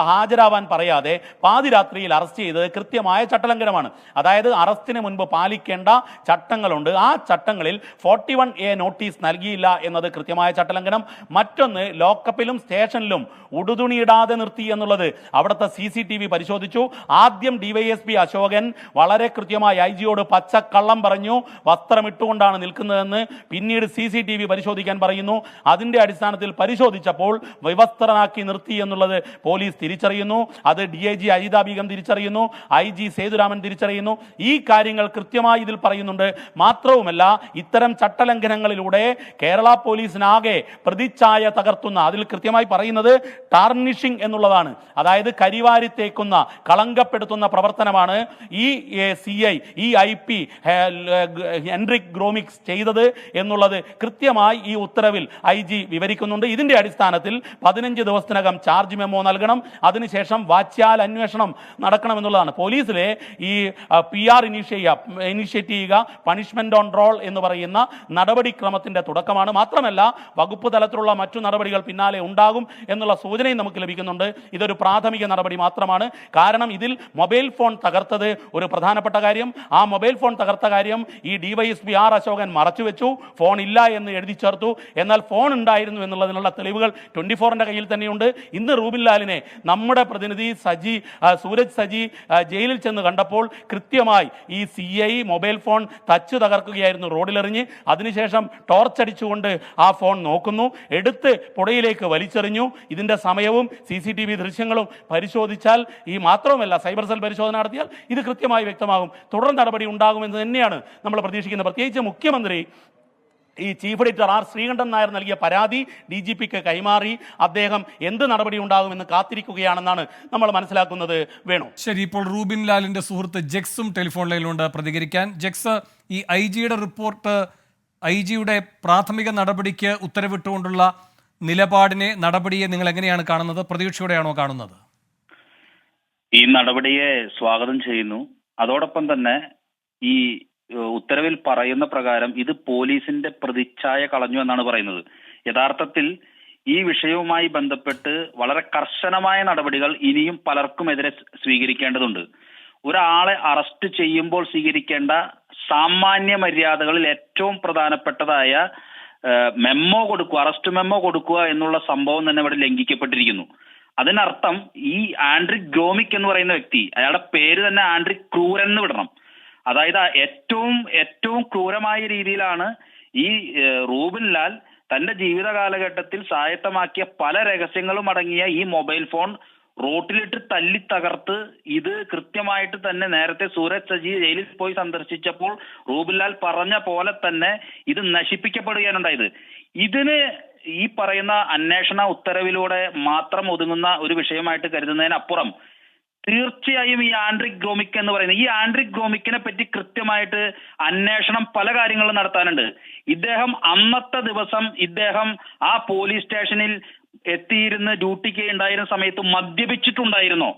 ഹാജരാവാൻ പറയാതെ പാതിരാത്രിയിൽ അറസ്റ്റ് ചെയ്തത് കൃത്യമായ ചട്ടലംഘനമാണ്. അതായത് അറസ്റ്റിന് മുൻപ് പാലിക്കേണ്ട ചട്ടങ്ങളുണ്ട്. ആ ചട്ടങ്ങളിൽ 41A നോട്ടീസ് നൽകിയില്ല എന്നത് കൃത്യമായ ചട്ടലംഘനം. മറ്റൊന്ന്, ലോക്കപ്പിലും സ്റ്റേഷനിലും ഉടുതുണിയിടാതെ നിർത്തി എന്നുള്ളത് അവിടുത്തെ CCTV പരിശോധിച്ചു. ആദ്യം DYSP അശോകൻ വളരെ കൃത്യമായി IGയോട് പച്ചക്കള്ളം പറഞ്ഞു, വസ്ത്രമിട്ടുകൊണ്ടാണ് നിൽക്കുന്നതെന്ന്. പിന്നീട് CCTV പരിശോധിക്കാൻ പറയുന്നു. അതിന്റെ അടിസ്ഥാനത്തിൽ പരിശോധിച്ചപ്പോൾ വിവസ്ത്രനാക്കി നിർത്തി എന്നുള്ളത് പോലീസ് തിരിച്ചറിയുന്നു. അത് DIG അജിത ബീഗം തിരിച്ചറിയുന്നു, IG സേതുരാമൻ തിരിച്ചറിയുന്നു. ഈ കാര്യങ്ങൾ കൃത്യമായി ഇതിൽ പറയുന്നുണ്ട്. മാത്രവുമല്ല ഇത്തരം ചട്ടലംഘനങ്ങളിലൂടെ കേരള പോലീസിനാകെ പ്രതിച്ഛായ തകർത്തുന്ന, അതിൽ കൃത്യമായി പറയുന്നത് ടാർണിഷിംഗ് എന്നുള്ളതാണ്. അതായത് കരിവാരിത്തേക്കുന്ന, കളങ്കപ്പെടുത്തുന്ന പ്രവർത്തനമാണ് ഈ CI, ഈ IP ഹെൻറിക് ഗ്രോമിക്സ് ചെയ്തത് എന്നുള്ളത് കൃത്യമായി ഈ ഉത്തരവിൽ IG വിവരിക്കുന്നുണ്ട്. ഇതിന്റെ അടിസ്ഥാനത്തിൽ 15 ദിവസത്തിനകം ചാർജ് മെമ്മോ നൽകണം. അതിനുശേഷം വാച്യാൽ അന്വേഷണം നടക്കണമെന്നുള്ളതാണ്. പോലീസിലെ ഈ PR ഇനിഷ്യേറ്റ് ചെയ്യുക, പണിഷ്മെന്റ് ഓൺ റോൾ എന്ന് പറയുന്ന നടപടിക്രമത്തിന്റെ തുടക്കമാണ്. മാത്രമല്ല വകുപ്പ് തലത്തിലുള്ള മറ്റു നടപടികൾ പിന്നാലെ ഉണ്ടാകും എന്നുള്ള സൂചനയും നമുക്ക് ലഭിക്കുന്നുണ്ട്. ഇതൊരു പ്രാഥമിക നടപടി മാത്രമാണ്. കാരണം ഇതിൽ മൊബൈൽ ഫോൺ തകർത്തത് ഒരു പ്രധാനപ്പെട്ട കാര്യം. ആ മൊബൈൽ ഫോൺ തകർത്ത കാര്യം ഈ DYSP R അശോകൻ മറച്ചുവെച്ചു. ഫോൺ ഇല്ല എന്ന് എഴുതി ചേർത്തു. എന്നാൽ ഫോൺ ഉണ്ടായിരുന്നു എന്നുള്ളതിനുള്ള തെളിവുകൾ 24ന്റെ കയ്യിൽ തന്നെയുണ്ട്. ഇന്ന് റൂബിൻ ലാലിനെ നമ്മുടെ പ്രതിനിധി സൂരജ് സജി ജയിലിൽ ചെന്ന് കണ്ടപ്പോൾ കൃത്യമായി ഈ CI മൊബൈൽ ഫോൺ തച്ചു തകർക്കുകയായിരുന്നു, റോഡിലെറിഞ്ഞ്. അതിനുശേഷം ടോർച്ചടിച്ചുകൊണ്ട് ആ ഫോൺ നോക്കുന്നു, എടുത്ത് പുഴയിലേക്ക് വലിച്ചെറിഞ്ഞു. ഇതിന്റെ സമയവും CCTV ദൃശ്യങ്ങളും പരിശോധിച്ചാൽ, ഈ മാത്രവുമല്ല സൈബർ സെൽ പരിശോധന നടത്തിയാൽ ഇത് കൃത്യമായി വ്യക്തമാകും. തുടർ നടപടി ഉണ്ടാകുമെന്ന് തന്നെയാണ് നമ്മൾ പ്രതീക്ഷിക്കുന്നത്. പ്രത്യേകിച്ച് മുഖ്യമന്ത്രി ഈ chief editor R Sreekandan Nair നൽകിയ പരാതി DGPക്ക് കൈമാറി അദ്ദേഹം എന്ത് നടപടി ഉണ്ടാകുമെന്ന് കാത്തിരിക്കുകയാണെന്നാണ് നമ്മൾ മനസ്സിലാക്കുന്നത്. വേണു, ശരി. ഇപ്പോൾ റൂബിൻ ലാലിന്റെ സുഹൃത്ത് ജെക്സും ടെലിഫോൺ ലൈനിലുണ്ട് പ്രതികരിക്കാൻ. ജെക്സ്, ഈ IGയുടെ റിപ്പോർട്ട്, IGയുടെ പ്രാഥമിക നടപടിക്ക് ഉത്തരവിട്ടുകൊണ്ടുള്ള നടപടിയെ നിങ്ങൾ എങ്ങനെയാണ് കാണുന്നത്? പ്രതീക്ഷയോടെയാണോ കാണുന്നത്? ഈ നടപടിയെ സ്വാഗതം ചെയ്യുന്നു. അതോടൊപ്പം തന്നെ ഈ ഉത്തരവിൽ പറയുന്ന പ്രകാരം ഇത് പോലീസിന്റെ പ്രതിച്ഛായ കളഞ്ഞു എന്നാണ് പറയുന്നത്. യഥാർത്ഥത്തിൽ ഈ വിഷയവുമായി ബന്ധപ്പെട്ട് വളരെ കർശനമായ നടപടികൾ ഇനിയും പലർക്കുമെതിരെ സ്വീകരിക്കേണ്ടതുണ്ട്. ഒരാളെ അറസ്റ്റ് ചെയ്യുമ്പോൾ സ്വീകരിക്കേണ്ട സാമാന്യ മര്യാദകളിൽ ഏറ്റവും പ്രധാനപ്പെട്ടതായ മെമ്മോ കൊടുക്കുക, അറസ്റ്റ് മെമ്മോ കൊടുക്കുക എന്നുള്ള സംഭവം തന്നെ ഇവിടെ ലംഘിക്കപ്പെട്ടിരിക്കുന്നു. അതിനർത്ഥം ഈ ആൻഡ്രിക് ഗ്രോമിക് എന്ന് പറയുന്ന വ്യക്തി, അയാളുടെ പേര് തന്നെ ആൻഡ്രിക് ക്രൂരൻ എന്ന് വിടണം. അതായത് ഏറ്റവും ക്രൂരമായ രീതിയിലാണ് ഈ റൂബിൻ ലാൽ തന്റെ ജീവിത കാലഘട്ടത്തിൽ സ്വായത്തമാക്കിയ പല രഹസ്യങ്ങളും അടങ്ങിയ ഈ മൊബൈൽ ഫോൺ റോട്ടിലിട്ട് തല്ലി തകർത്ത് ഇത് കൃത്യമായിട്ട് തന്നെ നേരത്തെ സൂരജ് സജി ജയിലിൽ പോയി സന്ദർശിച്ചപ്പോൾ റൂബിൻ ലാൽ പറഞ്ഞ പോലെ തന്നെ ഇത് നശിപ്പിക്കപ്പെടുകയാണ് ഉണ്ടായത്. ഇതിന് ഈ പറയുന്ന അന്വേഷണ ഉത്തരവിലൂടെ മാത്രം ഒതുങ്ങുന്ന ഒരു വിഷയമായിട്ട് കരുതുന്നതിനപ്പുറം തീർച്ചയായും ഈ ആൻഡ്രിക് ഗ്രോമിക് എന്ന് പറയുന്നത്, ഈ ആൻഡ്രിക് ഗ്രോമിക്കിനെ പറ്റി കൃത്യമായിട്ട് അന്വേഷണം പല കാര്യങ്ങളും നടത്താനുണ്ട്. ഇദ്ദേഹം അന്നത്തെ ദിവസം ആ പോലീസ് സ്റ്റേഷനിൽ എത്തിയിരുന്ന് ഡ്യൂട്ടിക്ക് ഉണ്ടായിരുന്ന സമയത്ത് മദ്യപിച്ചിട്ടുണ്ടായിരുന്നോ?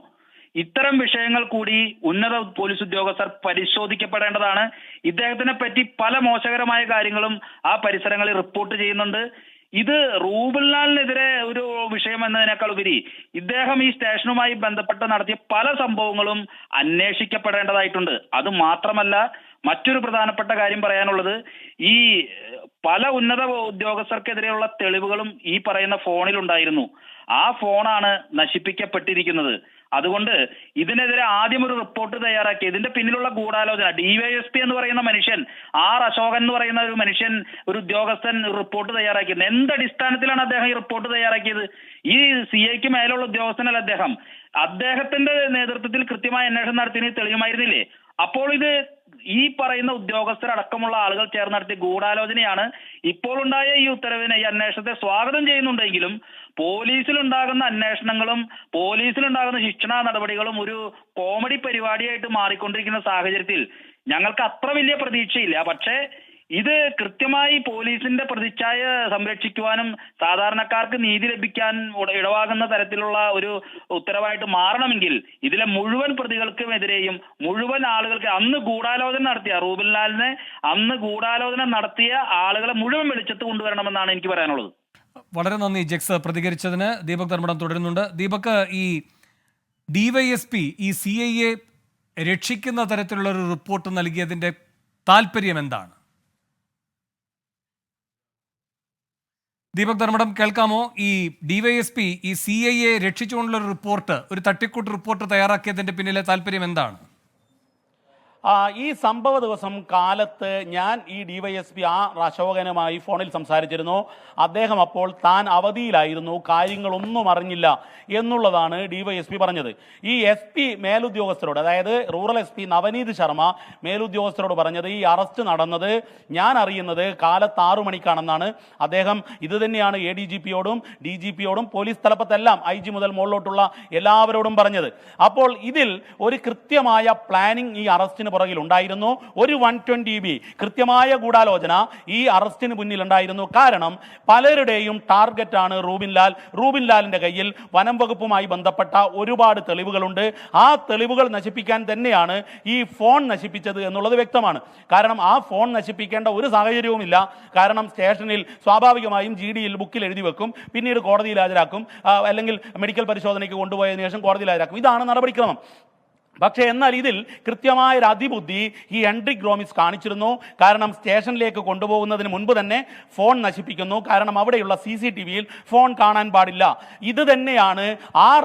ഇത്തരം വിഷയങ്ങൾ കൂടി ഉന്നത പോലീസ് ഉദ്യോഗസ്ഥർ പരിശോധിക്കപ്പെടേണ്ടതാണ്. ഇദ്ദേഹത്തിനെ പറ്റി പല മോശകരമായ കാര്യങ്ങളും ആ പരിസരങ്ങളിൽ റിപ്പോർട്ട് ചെയ്യുന്നുണ്ട്. ഇത് റൂബിൻ ലാലിനെതിരെ ഒരു വിഷയം എന്നതിനേക്കാൾ ഉപരി ഇദ്ദേഹം ഈ സ്റ്റേഷനുമായി ബന്ധപ്പെട്ട് നടത്തിയ പല സംഭവങ്ങളും അന്വേഷിക്കപ്പെടേണ്ടതായിട്ടുണ്ട്. അത് മാത്രമല്ല, മറ്റൊരു പ്രധാനപ്പെട്ട കാര്യം പറയാനുള്ളത്, ഈ പല ഉന്നത ഉദ്യോഗസ്ഥർക്കെതിരെയുള്ള തെളിവുകളും ഈ പറയുന്ന ഫോണിലുണ്ടായിരുന്നു. ആ ഫോണാണ് നശിപ്പിക്കപ്പെട്ടിരിക്കുന്നത്. അതുകൊണ്ട് ഇതിനെതിരെ ആദ്യം ഒരു റിപ്പോർട്ട് തയ്യാറാക്കി ഇതിന്റെ പിന്നിലുള്ള ഗൂഢാലോചന DYSP എന്ന് പറയുന്ന മനുഷ്യൻ, അശോകൻ എന്ന് പറയുന്ന ഒരു മനുഷ്യൻ, ഒരു ഉദ്യോഗസ്ഥൻ റിപ്പോർട്ട് തയ്യാറാക്കിയത് എന്തടിസ്ഥാനത്തിലാണ് അദ്ദേഹം ഈ റിപ്പോർട്ട് തയ്യാറാക്കിയത്? ഈ CIക്ക് മേലുള്ള ഉദ്യോഗസ്ഥനല്ല അദ്ദേഹത്തിന്റെ നേതൃത്വത്തിൽ കൃത്യമായ അന്വേഷണം നടത്തിയതിന് തെളിയുമായിരുന്നില്ലേ? അപ്പോൾ ഇത് ഈ പറയുന്ന ഉദ്യോഗസ്ഥരടക്കമുള്ള ആളുകൾ ചേർന്ന് നടത്തിയ ഗൂഢാലോചനയാണ്. ഇപ്പോൾ ഉണ്ടായ ഈ ഉത്തരവിനെ, ഈ അന്വേഷണത്തെ സ്വാഗതം ചെയ്യുന്നുണ്ടെങ്കിലും പോലീസിലുണ്ടാകുന്ന അന്വേഷണങ്ങളും പോലീസിലുണ്ടാകുന്ന ശിക്ഷണ നടപടികളും ഒരു കോമഡി പരിപാടിയായിട്ട് മാറിക്കൊണ്ടിരിക്കുന്ന സാഹചര്യത്തിൽ ഞങ്ങൾക്ക് അത്ര വലിയ പ്രതീക്ഷയില്ല. പക്ഷേ ഇത് കൃത്യമായി പോലീസിന്റെ പ്രതിച്ഛായ സംരക്ഷിക്കുവാനും സാധാരണക്കാർക്ക് നീതി ലഭിക്കാൻ ഇടവാകുന്ന തരത്തിലുള്ള ഒരു ഉത്തരവായിട്ട് മാറണമെങ്കിൽ ഇതിലെ മുഴുവൻ പ്രതികൾക്കുമെതിരെയും മുഴുവൻ ആളുകൾക്ക് അന്ന് ഗൂഢാലോചന നടത്തിയ റൂബിൻ ലാലിനെ ഗൂഢാലോചന നടത്തിയ ആളുകളെ മുഴുവൻ വെളിച്ചത്ത് കൊണ്ടുവരണമെന്നാണ് എനിക്ക് പറയാനുള്ളത്. വളരെ നന്ദി ജെക്സ് പ്രതികരിച്ചതിന്. ദീപക് ധർമ്മടം തുടരുന്നുണ്ട്. ദീപക്, ഈ DYSP ഈ CIയെ രക്ഷിക്കുന്ന തരത്തിലുള്ള ഒരു റിപ്പോർട്ട് നൽകിയതിന്റെ താല്പര്യം എന്താണ്? ദീപക് ധർമ്മടം കേൾക്കാമോ? ഈ DYSP ഈ CIയെ രക്ഷിച്ചുകൊണ്ടുള്ള ഒരു റിപ്പോർട്ട്, ഒരു തട്ടിക്കൂട്ട് റിപ്പോർട്ട് തയ്യാറാക്കിയതിന്റെ പിന്നിലെ താല്പര്യം എന്താണ്? ഈ സംഭവ ദിവസം കാലത്ത് ഞാൻ ഈ DYSP അശോകനുമായി ഫോണിൽ സംസാരിച്ചിരുന്നു. അദ്ദേഹം അപ്പോൾ താൻ അവധിയിലായിരുന്നു, കാര്യങ്ങളൊന്നും അറിഞ്ഞില്ല എന്നുള്ളതാണ് DYSP പറഞ്ഞത്. ഈ SP മേലുദ്യോഗസ്ഥരോട്, അതായത് റൂറൽ SP നവനീത് ശർമ്മ മേലുദ്യോഗസ്ഥരോട് പറഞ്ഞത് ഈ അറസ്റ്റ് നടന്നത് ഞാൻ അറിയുന്നത് കാലത്ത് 6 മണിക്കാണെന്നാണ്. അദ്ദേഹം ഇത് തന്നെയാണ് ADGPയോടും DGPയോടും പോലീസ് തലപ്പത്തെല്ലാം IG മുതൽ മുകളിലോട്ടുള്ള എല്ലാവരോടും പറഞ്ഞത്. അപ്പോൾ ഇതിൽ ഒരു കൃത്യമായ പ്ലാനിംഗ് ഈ അറസ്റ്റിന് പുറകിൽ ഉണ്ടായിരുന്നു. ഒരു 120B കൃത്യമായ ഗൂഢാലോചന ഈ അറസ്റ്റിന് മുന്നിലുണ്ടായിരുന്നു. കാരണം പലരുടെയും ടാർഗറ്റാണ് റൂബിൻ ലാലിന്റെ കയ്യിൽ വനം വകുപ്പുമായി ബന്ധപ്പെട്ട ഒരുപാട് തെളിവുകളുണ്ട്. ആ തെളിവുകൾ നശിപ്പിക്കാൻ തന്നെയാണ് ഈ ഫോൺ നശിപ്പിച്ചത് എന്നുള്ളത് വ്യക്തമാണ്. കാരണം ആ ഫോൺ നശിപ്പിക്കേണ്ട ഒരു സാഹചര്യവുമില്ല. കാരണം സ്റ്റേഷനിൽ സ്വാഭാവികമായും GDയിൽ ബുക്കിൽ എഴുതി വെക്കും, പിന്നീട് കോടതിയിൽ ഹാജരാക്കും, അല്ലെങ്കിൽ മെഡിക്കൽ പരിശോധനയ്ക്ക് കൊണ്ടുപോയതിനു ശേഷം കോടതിയിൽ ഹാജരാക്കും. ഇതാണ് നടപടിക്രമം. പക്ഷേ എന്നാൽ ഇതിൽ കൃത്യമായ ഒരു അതിബുദ്ധി ഈ ആൻഡ്രിക് ഗ്രോമിക് കാണിച്ചിരുന്നു. കാരണം സ്റ്റേഷനിലേക്ക് കൊണ്ടുപോകുന്നതിന് മുൻപ് തന്നെ ഫോൺ നശിപ്പിക്കുന്നു. കാരണം അവിടെയുള്ള CCTVയിൽ ഫോൺ കാണാൻ പാടില്ല. ഇത് തന്നെയാണ്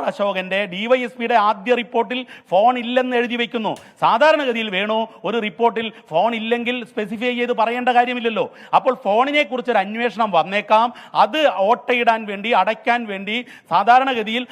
അശോകന്റെ DYSPയുടെ ആദ്യ റിപ്പോർട്ടിൽ ഫോൺ ഇല്ലെന്ന് എഴുതി വയ്ക്കുന്നു. സാധാരണഗതിയിൽ ഒരു റിപ്പോർട്ടിൽ ഫോൺ ഇല്ലെങ്കിൽ സ്പെസിഫൈ ചെയ്ത് പറയേണ്ട കാര്യമില്ലല്ലോ. അപ്പോൾ ഫോണിനെ കുറിച്ചൊരു അന്വേഷണം വന്നേക്കാം. അത് ഓട്ടയിടാൻ വേണ്ടി, അടയ്ക്കാൻ വേണ്ടി സാധാരണഗതിയിൽ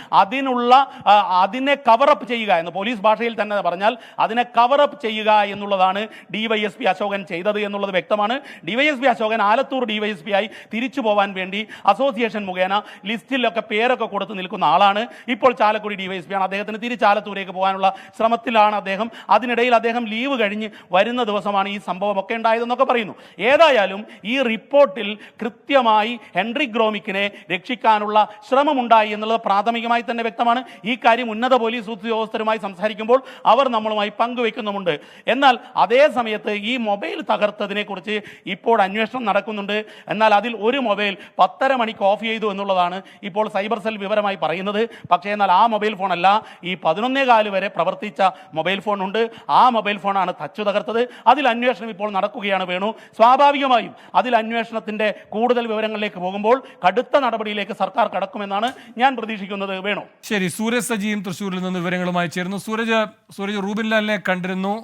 അതിനെ കവറപ്പ് ചെയ്യുക എന്ന് പോലീസ് ഭാഷയിൽ തന്നെ പറഞ്ഞാൽ അതിനെ കവറപ്പ് ചെയ്യുക എന്നുള്ളതാണ് DYSP അശോകൻ ചെയ്തത് എന്നുള്ളത് വ്യക്തമാണ്. DYSP അശോകൻ ആലത്തൂർ DYSP ആയി തിരിച്ചു പോകാൻ വേണ്ടി അസോസിയേഷൻ മുഖേന ലിസ്റ്റിലൊക്കെ പേരൊക്കെ കൊടുത്ത് നിൽക്കുന്ന ആളാണ്. ഇപ്പോൾ ചാലക്കുടി DYSP ആണ്. അദ്ദേഹത്തിന് തിരിച്ച് ആലത്തൂരേക്ക് പോകാനുള്ള ശ്രമത്തിലാണ് അദ്ദേഹം. അതിനിടയിൽ അദ്ദേഹം ലീവ് കഴിഞ്ഞ് വരുന്ന ദിവസമാണ് ഈ സംഭവമൊക്കെ ഉണ്ടായതെന്നൊക്കെ പറയുന്നു. ഏതായാലും ഈ റിപ്പോർട്ടിൽ കൃത്യമായി ആൻഡ്രിക് ഗ്രോമിക്കിനെ രക്ഷിക്കാനുള്ള ശ്രമമുണ്ടായി എന്നുള്ളത് പ്രാഥമികമായി തന്നെ വ്യക്തമാണ്. ഈ കാര്യം ഉന്നത പോലീസ് ഉദ്യോഗസ്ഥരുമായി സംസാരിക്കുമ്പോൾ വരുമ്പോൾ അവർ നമ്മളുമായി പങ്കുവെക്കുന്നുമുണ്ട്. എന്നാൽ അതേ സമയത്ത് ഈ മൊബൈൽ തകർത്തതിനെ കുറിച്ച് ഇപ്പോൾ അന്വേഷണം നടക്കുന്നുണ്ട്. എന്നാൽ അതിൽ ഒരു മൊബൈൽ 10:30 മണിക്ക് ഓഫ് ചെയ്തു എന്നുള്ളതാണ് ഇപ്പോൾ സൈബർ സെൽ വിവരമായി പറയുന്നത്. പക്ഷേ എന്നാൽ ആ മൊബൈൽ ഫോണല്ല, ഈ 11:15 വരെ പ്രവർത്തിച്ച മൊബൈൽ ഫോൺ ഉണ്ട്. ആ മൊബൈൽ ഫോണാണ് തച്ചു തകർത്തത്. അതിൽ അന്വേഷണം ഇപ്പോൾ നടക്കുകയാണ് വേണു. സ്വാഭാവികമായും അതിൽ അന്വേഷണത്തിന്റെ കൂടുതൽ വിവരങ്ങളിലേക്ക് പോകുമ്പോൾ കടുത്ത നടപടിയിലേക്ക് സർക്കാർ കടക്കുമെന്നാണ് ഞാൻ പ്രതീക്ഷിക്കുന്നത് വേണു. ശരി, സൂരജ് സജിയും തൃശ്ശൂരിൽ നിന്ന് വിവരങ്ങളുമായി ചേരുന്നു. സൂരജ് റൂബിൻ ലാലിനെ കണ്ടിരുന്നു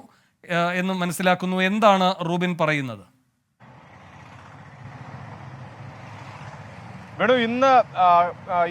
എന്ന് മനസ്സിലാക്കുന്നു. എന്താണ് റൂബിൻ പറയുന്നത്? വേണു, ഇന്ന്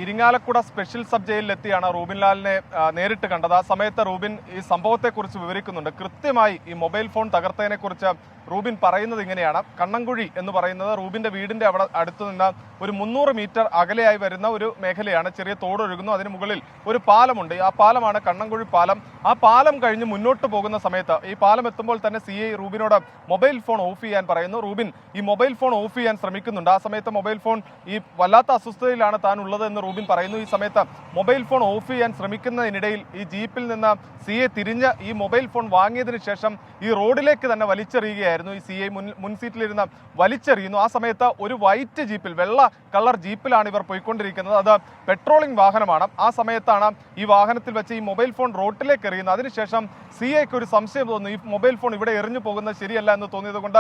ഇരിങ്ങാലക്കുട സ്പെഷ്യൽ സബ് ജയിലിലെത്തിയാണ് റൂബിൻ ലാലിനെ നേരിട്ട് കണ്ടത്. ആ സമയത്ത് റൂബിൻ ഈ സംഭവത്തെക്കുറിച്ച് വിവരിക്കുന്നുണ്ട്. കൃത്യമായി ഈ മൊബൈൽ ഫോൺ തകർത്തതിനെ കുറിച്ച് റൂബിൻ പറയുന്നത് ഇങ്ങനെയാണ്. കണ്ണങ്കുഴി എന്ന് പറയുന്നത് റൂബിന്റെ വീടിന്റെ അവിടെ അടുത്തു നിന്ന് ഒരു 300 മീറ്റർ അകലെയായി വരുന്ന ഒരു മേഖലയാണ്. ചെറിയ തോടൊഴുകുന്നു, അതിന് മുകളിൽ ഒരു പാലമുണ്ട്. ആ പാലമാണ് കണ്ണങ്കുഴി പാലം. ആ പാലം കഴിഞ്ഞ് മുന്നോട്ട് പോകുന്ന സമയത്ത് ഈ പാലം എത്തുമ്പോൾ തന്നെ CI റൂബിനോട് മൊബൈൽ ഫോൺ ഓഫ് ചെയ്യാൻ പറയുന്നു. റൂബിൻ ഈ മൊബൈൽ ഫോൺ ഓഫ് ചെയ്യാൻ ശ്രമിക്കുന്നുണ്ട്. ആ സമയത്ത് മൊബൈൽ ഫോൺ ഈ വല്ലാത്ത അസ്വസ്ഥതയിലാണ് താൻ ഉള്ളത് എന്ന് റൂബിൻ പറയുന്നു. ഈ സമയത്ത് മൊബൈൽ ഫോൺ ഓഫ് ചെയ്യാൻ ശ്രമിക്കുന്നതിനിടയിൽ ഈ ജീപ്പിൽ നിന്ന് CI തിരിഞ്ഞ് ഈ മൊബൈൽ ഫോൺ വാങ്ങിയതിനു ശേഷം ഈ റോഡിലേക്ക് തന്നെ വലിച്ചെറിയുകയായിരുന്നു. ഈ CI മുൻ സീറ്റിലിരുന്ന് വലിച്ചെറിയുന്നു. ആ സമയത്ത് ഒരു വൈറ്റ് ജീപ്പിൽ, വെള്ള കളർ ജീപ്പിലാണ് ഇവർ പോയിക്കൊണ്ടിരിക്കുന്നത്. അത് പെട്രോളിംഗ് വാഹനമാണ്. ആ സമയത്താണ് ഈ വാഹനത്തിൽ വെച്ച് ഈ മൊബൈൽ ഫോൺ റോഡിലേക്ക് എറിയുന്നത്. അതിനുശേഷം CIക്ക് ഒരു സംശയം തോന്നുന്നു, ഈ മൊബൈൽ ഫോൺ ഇവിടെ എറിഞ്ഞു പോകുന്നത് ശരിയല്ല എന്ന് തോന്നിയത് കൊണ്ട്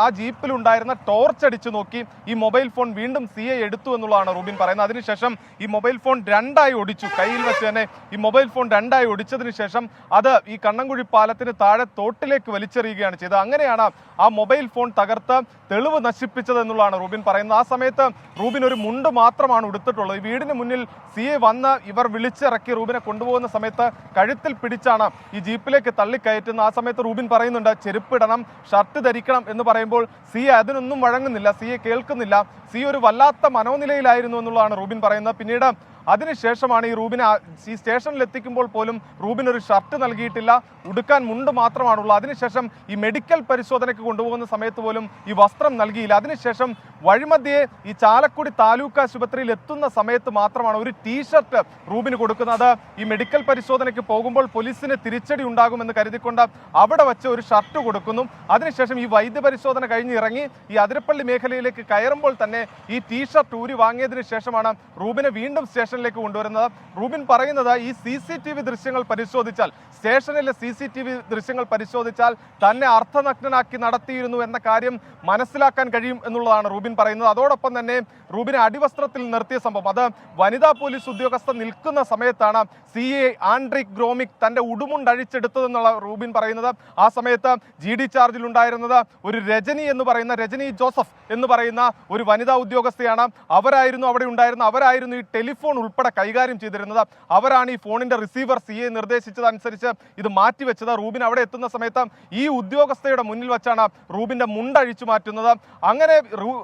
ആ ജീപ്പിലുണ്ടായിരുന്ന ടോർച്ച് അടിച്ചു നോക്കി ഈ മൊബൈൽ ഫോൺ വീണ്ടും CI എടുത്തു എന്നുള്ളതാണ് റൂബിൻ പറയുന്നത്. അതിനുശേഷം ഈ മൊബൈൽ ഫോൺ രണ്ടായി ഒടിച്ചു. കയ്യിൽ വെച്ച് തന്നെ ഈ മൊബൈൽ ഫോൺ രണ്ടായി ഒടിച്ചതിന് ശേഷം അത് ഈ കണ്ണങ്കുഴി പാലത്തിന് താഴെ തോട്ടിലേക്ക് വലിച്ചെറിയുകയാണ് ചെയ്തത്. അങ്ങനെയാണ് ആ മൊബൈൽ ഫോൺ തകർത്ത് തെളിവ് നശിപ്പിച്ചത് എന്നുള്ളതാണ് റൂബിൻ പറയുന്നത്. ആ സമയത്ത് റൂബിൻ ഒരു മുണ്ട് മാത്രമാണ് ഉടുത്തിട്ടുള്ളത്. ഈ വീടിന് മുന്നിൽ CI വന്ന് ഇവർ വിളിച്ചിറക്കി റൂബിനെ കൊണ്ടുപോകുന്ന സമയത്ത് കഴുത്തിൽ പിടിച്ചാണ് ഈ ജീപ്പിലേക്ക് തള്ളിക്കയറ്റുന്നത്. ആ സമയത്ത് റൂബിൻ പറയുന്നുണ്ട് ചെരുപ്പിടണം, ഷർട്ട് ധരിക്കണം എന്ന് പറയുമ്പോൾ CI അതിനൊന്നും വഴങ്ങുന്നില്ല, CI കേൾക്കുന്നില്ല. CI ഒരു വല്ലാത്ത മനോനിലയിലായിരുന്നു എന്നുള്ളതാണ് റൂബിൻ പറയുന്നത്. പിന്നീട് അതിനുശേഷമാണ് ഈ റൂബിനെ ഈ സ്റ്റേഷനിൽ എത്തിക്കുമ്പോൾ പോലും റൂബിൻ ഒരു ഷർട്ട് നൽകിയിട്ടില്ല, ഉടുക്കാൻ മുണ്ട് മാത്രമാണുള്ളത്. അതിനുശേഷം ഈ മെഡിക്കൽ പരിശോധനയ്ക്ക് കൊണ്ടുപോകുന്ന സമയത്ത് പോലും ഈ വസ്ത്രം നൽകിയില്ല. അതിനുശേഷം വഴിമധ്യേ ഈ ചാലക്കുടി താലൂക്ക് ആശുപത്രിയിൽ എത്തുന്ന സമയത്ത് മാത്രമാണ് ഒരു ടീഷർട്ട് റൂബിന് കൊടുക്കുന്നത്. ഈ മെഡിക്കൽ പരിശോധനയ്ക്ക് പോകുമ്പോൾ പോലീസിന് തിരിച്ചടി ഉണ്ടാകുമെന്ന് കരുതിക്കൊണ്ട് അവിടെ വെച്ച് ഒരു ഷർട്ട് കൊടുക്കുന്നു. അതിനുശേഷം ഈ വൈദ്യപരിശോധന കഴിഞ്ഞ് ഇറങ്ങി ഈ അതിരപ്പള്ളി മേഖലയിലേക്ക് കയറുമ്പോൾ തന്നെ ഈ ടീഷർട്ട് ഊരി വാങ്ങിയതിനു ശേഷമാണ് റൂബിനെ വീണ്ടും സ്റ്റേഷനിലേക്ക് കൊണ്ടുവരുന്നത്. റൂബിൻ പറയുന്നത് ഈ CCTV ദൃശ്യങ്ങൾ പരിശോധിച്ചാൽ, സ്റ്റേഷനിലെ CCTV ദൃശ്യങ്ങൾ പരിശോധിച്ചാൽ തന്നെ അർത്ഥനഗ്നനാക്കി നടത്തിയിരുന്നു എന്ന കാര്യം മനസ്സിലാക്കാൻ കഴിയും എന്നുള്ളതാണ് റൂബിൻ പറയുന്നത്. അതോടൊപ്പം തന്നെ റൂബിനെ അടിവസ്ത്രത്തിൽ നിർത്തിയ സംഭവം, അത് വനിതാ പോലീസ് ഉദ്യോഗസ്ഥർ നിൽക്കുന്ന സമയത്താണ് CI ആൻഡ്രിക് ഗ്രോമിക് തന്റെ ഉടുമുണ്ടഴിച്ചെടുത്തതെന്നുള്ള റൂബിൻ പറയുന്നത്. ആ സമയത്ത് GD ചാർജിൽ ഉണ്ടായിരുന്നത് ഒരു രജനി ജോസഫ് എന്ന് പറയുന്ന ഒരു വനിതാ ഉദ്യോഗസ്ഥയാണ്. അവരായിരുന്നു അവിടെ ഉണ്ടായിരുന്ന, അവരായിരുന്നു ഈ ടെലിഫോൺ ഉൾപ്പെടെ കൈകാര്യം ചെയ്തിരുന്നത്. അവരാണ് ഈ ഫോണിന്റെ റിസീവർ CI നിർദ്ദേശിച്ചതനുസരിച്ച് ഇത് മാറ്റിവെച്ചത്. റൂബിൻ അവിടെ എത്തുന്ന സമയത്ത് ഈ ഉദ്യോഗസ്ഥയുടെ മുന്നിൽ വെച്ചാണ് റൂബിന്റെ മുണ്ടഴിച്ചു മാറ്റുന്നത്. അങ്ങനെ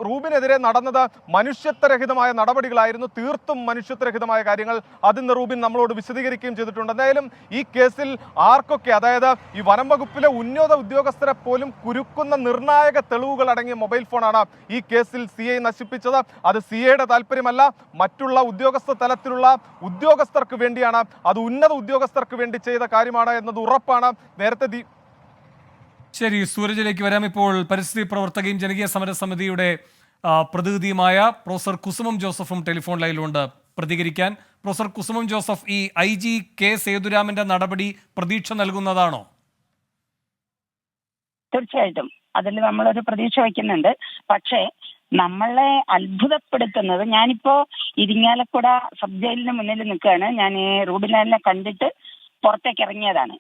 റൂബിനെതിരെ നടന്നത് മനുഷ്യത്വരഹിതമായ നടപടികളായിരുന്നു, തീർത്തും മനുഷ്യത്വരഹിതമായ കാര്യങ്ങൾ. അതിന്ന് റൂബിൻ നമ്മളോട് വിശദീകരിക്കുകയും ചെയ്തിട്ടുണ്ട്. എന്തായാലും ഈ കേസിൽ ആർക്കൊക്കെ, അതായത് ഈ വനം വകുപ്പിലെ ഉന്നത ഉദ്യോഗസ്ഥരെ പോലും കുരുക്കുന്ന നിർണായക തെളിവുകൾ അടങ്ങിയ മൊബൈൽ ഫോണാണ് ഈ കേസിൽ CI നശിപ്പിച്ചത്. അത് CIയുടെ താല്പര്യമല്ല, മറ്റുള്ള ഉദ്യോഗസ്ഥ തലത്തിലുള്ള ഉദ്യോഗസ്ഥർക്ക് വേണ്ടിയാണ്, അത് ഉന്നത ഉദ്യോഗസ്ഥർക്ക് വേണ്ടി ചെയ്ത കാര്യമാണ് എന്നത് ഉറപ്പാണ്. നേരത്തെ ശരി, സൂരജിലേക്ക് വരാം. ഇപ്പോൾ പരിസ്ഥിതി പ്രവർത്തകയും ജനകീയ സമരസമിതിയുടെ പ്രതിനിധിയുമായ പ്രൊഫസർ കുസുമം ജോസഫും ടെലിഫോൺ ലൈനിലുണ്ട് പ്രതികരിക്കാൻ. പ്രൊഫസർ കുസുമം ജോസഫ്, ഈ IG K സേതുരാമന്റെ നടപടി പ്രതീക്ഷ നൽകുന്നതാണോ? തീർച്ചയായിട്ടും അതിൽ നമ്മളൊരു പ്രതീക്ഷ വയ്ക്കുന്നുണ്ട്. പക്ഷേ നമ്മളെ അത്ഭുതപ്പെടുത്തുന്നത്, ഞാനിപ്പോ ഇരിങ്ങാലക്കുട സബ് ജയിലിന് മുന്നിൽ നിൽക്കുകയാണ്. ഞാൻ റൂബിൻ ലാലിനെ കണ്ടിട്ട് പുറത്തേക്ക് ഇറങ്ങിയതാണ്.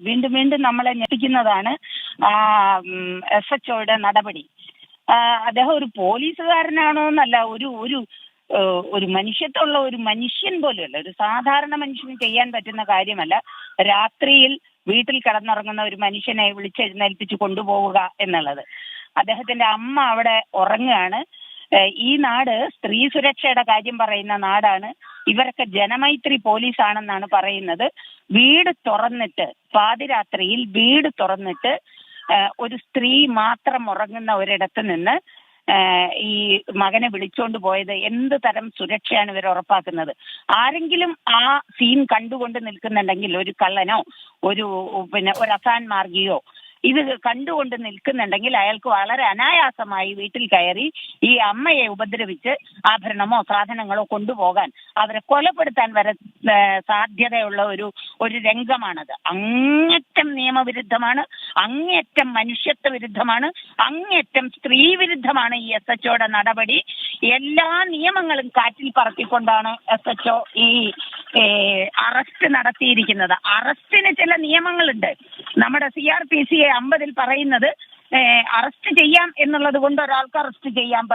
വീണ്ടും വീണ്ടും നമ്മളെ ഞെട്ടിക്കുന്നതാണ് SHOയുടെ നടപടി. അദ്ദേഹം ഒരു പോലീസുകാരനാണോ എന്നല്ല, ഒരു മനുഷ്യത്വമുള്ള ഒരു മനുഷ്യൻ പോലുമല്ല, ഒരു സാധാരണ മനുഷ്യന് ചെയ്യാൻ പറ്റുന്ന കാര്യമല്ല. രാത്രിയിൽ വീട്ടിൽ കിടന്നുറങ്ങുന്ന ഒരു മനുഷ്യനെ വിളിച്ചെഴുന്നേൽപ്പിച്ച് കൊണ്ടുപോവുക എന്നുള്ളത്. അദ്ദേഹത്തിന്റെ അമ്മ അവിടെ ഉറങ്ങുകയാണ്. ഈ നാട് സ്ത്രീ സുരക്ഷയുടെ കാര്യം പറയുന്ന നാടാണ്. ഇവരൊക്കെ ജനമൈത്രി പോലീസാണെന്നാണ് പറയുന്നത്. വീട് തുറന്നിട്ട്, പാതിരാത്രിയിൽ വീട് തുറന്നിട്ട് ഒരു സ്ത്രീ മാത്രം ഉറങ്ങുന്ന ഒരിടത്ത് നിന്ന് ഈ മകനെ വിളിച്ചോണ്ട് പോയത്? എന്ത് തരം സുരക്ഷയാണ് ഇവർ ഉറപ്പാക്കുന്നത്? ആരെങ്കിലും ആ സീൻ കണ്ടുകൊണ്ട് നിൽക്കുന്നുണ്ടെങ്കിൽ, ഒരു കള്ളനോ ഒരു ഒരു അസാൻ മാർഗിയോ ഇത് കണ്ടുകൊണ്ട് നിൽക്കുന്നുണ്ടെങ്കിൽ അയാൾക്ക് വളരെ അനായാസമായി വീട്ടിൽ കയറി ഈ അമ്മയെ ഉപദ്രവിച്ച് ആഭരണമോ സാധനങ്ങളോ കൊണ്ടുപോകാൻ, അവരെ കൊലപ്പെടുത്താൻ വരെ സാധ്യതയുള്ള ഒരു രംഗമാണത്. അങ്ങേറ്റം നിയമവിരുദ്ധമാണ്, അങ്ങേറ്റം മനുഷ്യത്വ വിരുദ്ധമാണ്, അങ്ങേറ്റം സ്ത്രീ വിരുദ്ധമാണ് ഈ SHOയുടെ നടപടി. എല്ലാ നിയമങ്ങളും കാറ്റിൽ പറത്തിക്കൊണ്ടാണ് SHO ഈ അറസ്റ്റ് നടത്തിയിരിക്കുന്നത്. അറസ്റ്റിന് ചില നിയമങ്ങളുണ്ട്. നമ്മുടെ CRPC 50 പറയുന്നത് അറസ്റ്റ് ചെയ്യാം എന്നുള്ളത് കൊണ്ട് ഒരാൾക്ക് അറസ്റ്റ് ചെയ്യാൻ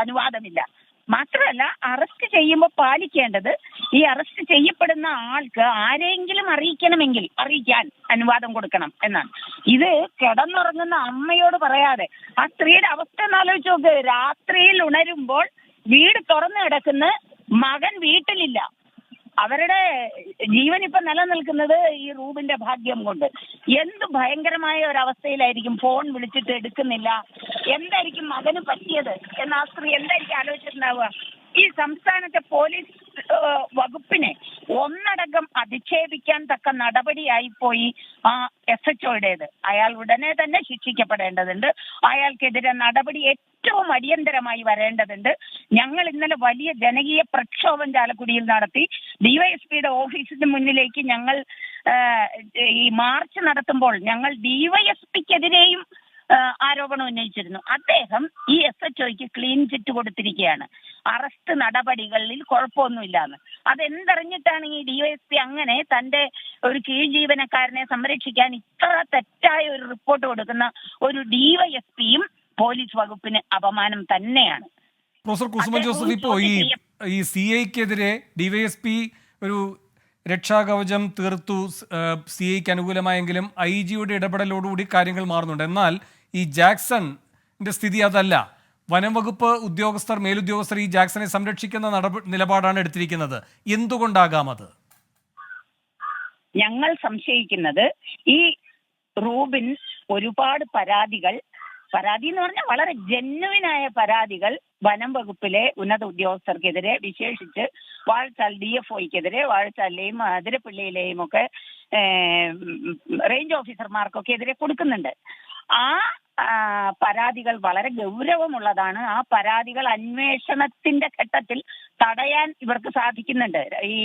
അനുവാദമില്ല. മാത്രമല്ല, അറസ്റ്റ് ചെയ്യുമ്പോൾ പാലിക്കേണ്ടത് ഈ അറസ്റ്റ് ചെയ്യപ്പെടുന്ന ആൾക്ക് ആരെങ്കിലും അറിയിക്കണമെങ്കിൽ അറിയിക്കാൻ അനുവാദം കൊടുക്കണം എന്നാണ്. ഇത് കിടന്നുറങ്ങുന്ന അമ്മയോട് പറയാതെ ആ സ്ത്രീയുടെ അവസ്ഥ എന്നാലോചിച്ച് നോക്ക്. രാത്രിയിൽ ഉണരുമ്പോൾ വീട് തുറന്നു കിടക്കുന്ന മകൻ വീട്ടിലില്ല. അവരുടെ ജീവൻ ഇപ്പൊ നിലനിൽക്കുന്നത് ഈ റൂബിന്റെ ഭാഗ്യം കൊണ്ട്. എന്ത് ഭയങ്കരമായ ഒരവസ്ഥയിലായിരിക്കും. ഫോൺ വിളിച്ചിട്ട് എടുക്കുന്നില്ല. എന്തായിരിക്കും മകന് പറ്റിയത് എന്ന് ആ സ്ത്രീ എന്തായിരിക്കും ആലോചിച്ചിട്ടുണ്ടാവുക? ഈ സംസ്ഥാനത്തെ പോലീസ് വകുപ്പിനെ ഒന്നടങ്കം അധിക്ഷേപിക്കാൻ തക്ക നടപടിയായി പോയി ആ SHOയുടേത്. അയാൾ ഉടനെ തന്നെ ശിക്ഷിക്കപ്പെടേണ്ടതുണ്ട്. അയാൾക്കെതിരെ നടപടി ഏറ്റവും അടിയന്തരമായി വരേണ്ടതുണ്ട്. ഞങ്ങൾ ഇന്നലെ വലിയ ജനകീയ പ്രക്ഷോഭം ചാലക്കുടിയിൽ നടത്തി. DYSPയുടെ ഓഫീസിന് മുന്നിലേക്ക് ഞങ്ങൾ ഈ മാർച്ച് നടത്തുമ്പോൾ ഞങ്ങൾ DYSPക്കെതിരെയും ആരോപണം ഉന്നയിച്ചിരുന്നു. അദ്ദേഹം ഈ SHOയ്ക്ക് ക്ലീൻ ചിറ്റ് കൊടുത്തിരിക്കുകയാണ്. അറസ്റ്റ് നടപടികളിൽ കുഴപ്പമൊന്നുമില്ലാന്ന്. അതെന്തറിഞ്ഞിട്ടാണ് ഈ DYSP അങ്ങനെ തന്റെ ഒരു കീഴ് ജീവനക്കാരനെ സംരക്ഷിക്കാൻ ഇത്ര തെറ്റായ ഒരു റിപ്പോർട്ട് കൊടുക്കുന്ന ഒരു DYSPയും പോലീസ് വകുപ്പിന് അപമാനം തന്നെയാണ്. പ്രൊഫസർ കുസുമൻ ജോസഫ്, ഇപ്പോൾ ഈ CIക്കെതിരെ DYSP ഒരു രക്ഷാകവചം തീർത്തു, CIക്ക് അനുകൂലമായെങ്കിലും IG-യുടെ ഇടപെടലോടുകൂടി കാര്യങ്ങൾ മാറുന്നുണ്ട്. എന്നാൽ ഈ ജാക്സന്റെ സ്ഥിതി അതല്ല. വനം വകുപ്പ് ഉദ്യോഗസ്ഥർ, മേലുദ്യോഗസ്ഥർ ഈ ജാക്സനെ സംരക്ഷിക്കുന്ന നിലപാടാണ് എടുത്തിരിക്കുന്നത്. എന്തുകൊണ്ടാകാം അത്? ഞങ്ങൾ സംശയിക്കുന്നത് ഈ റൂബിൻ ഒരുപാട് പരാതി എന്ന് പറഞ്ഞാൽ വളരെ ജെന്യുവിനായ പരാതികൾ വനം വകുപ്പിലെ ഉന്നത ഉദ്യോഗസ്ഥർക്കെതിരെ, വിശേഷിച്ച് വാഴച്ചാൽ DFOയ്ക്കെതിരെ, വാഴച്ചാലിലെയും അതിരപ്പിള്ളിയിലെയും ഒക്കെ റേഞ്ച് ഓഫീസർമാർക്കൊക്കെ എതിരെ കൊടുക്കുന്നുണ്ട്. ആ പരാതികൾ വളരെ ഗൗരവമുള്ളതാണ്. ആ പരാതികൾ അന്വേഷണത്തിന്റെ ഘട്ടത്തിൽ തടയാൻ ഇവർക്ക് സാധിക്കുന്നുണ്ട്. ഈ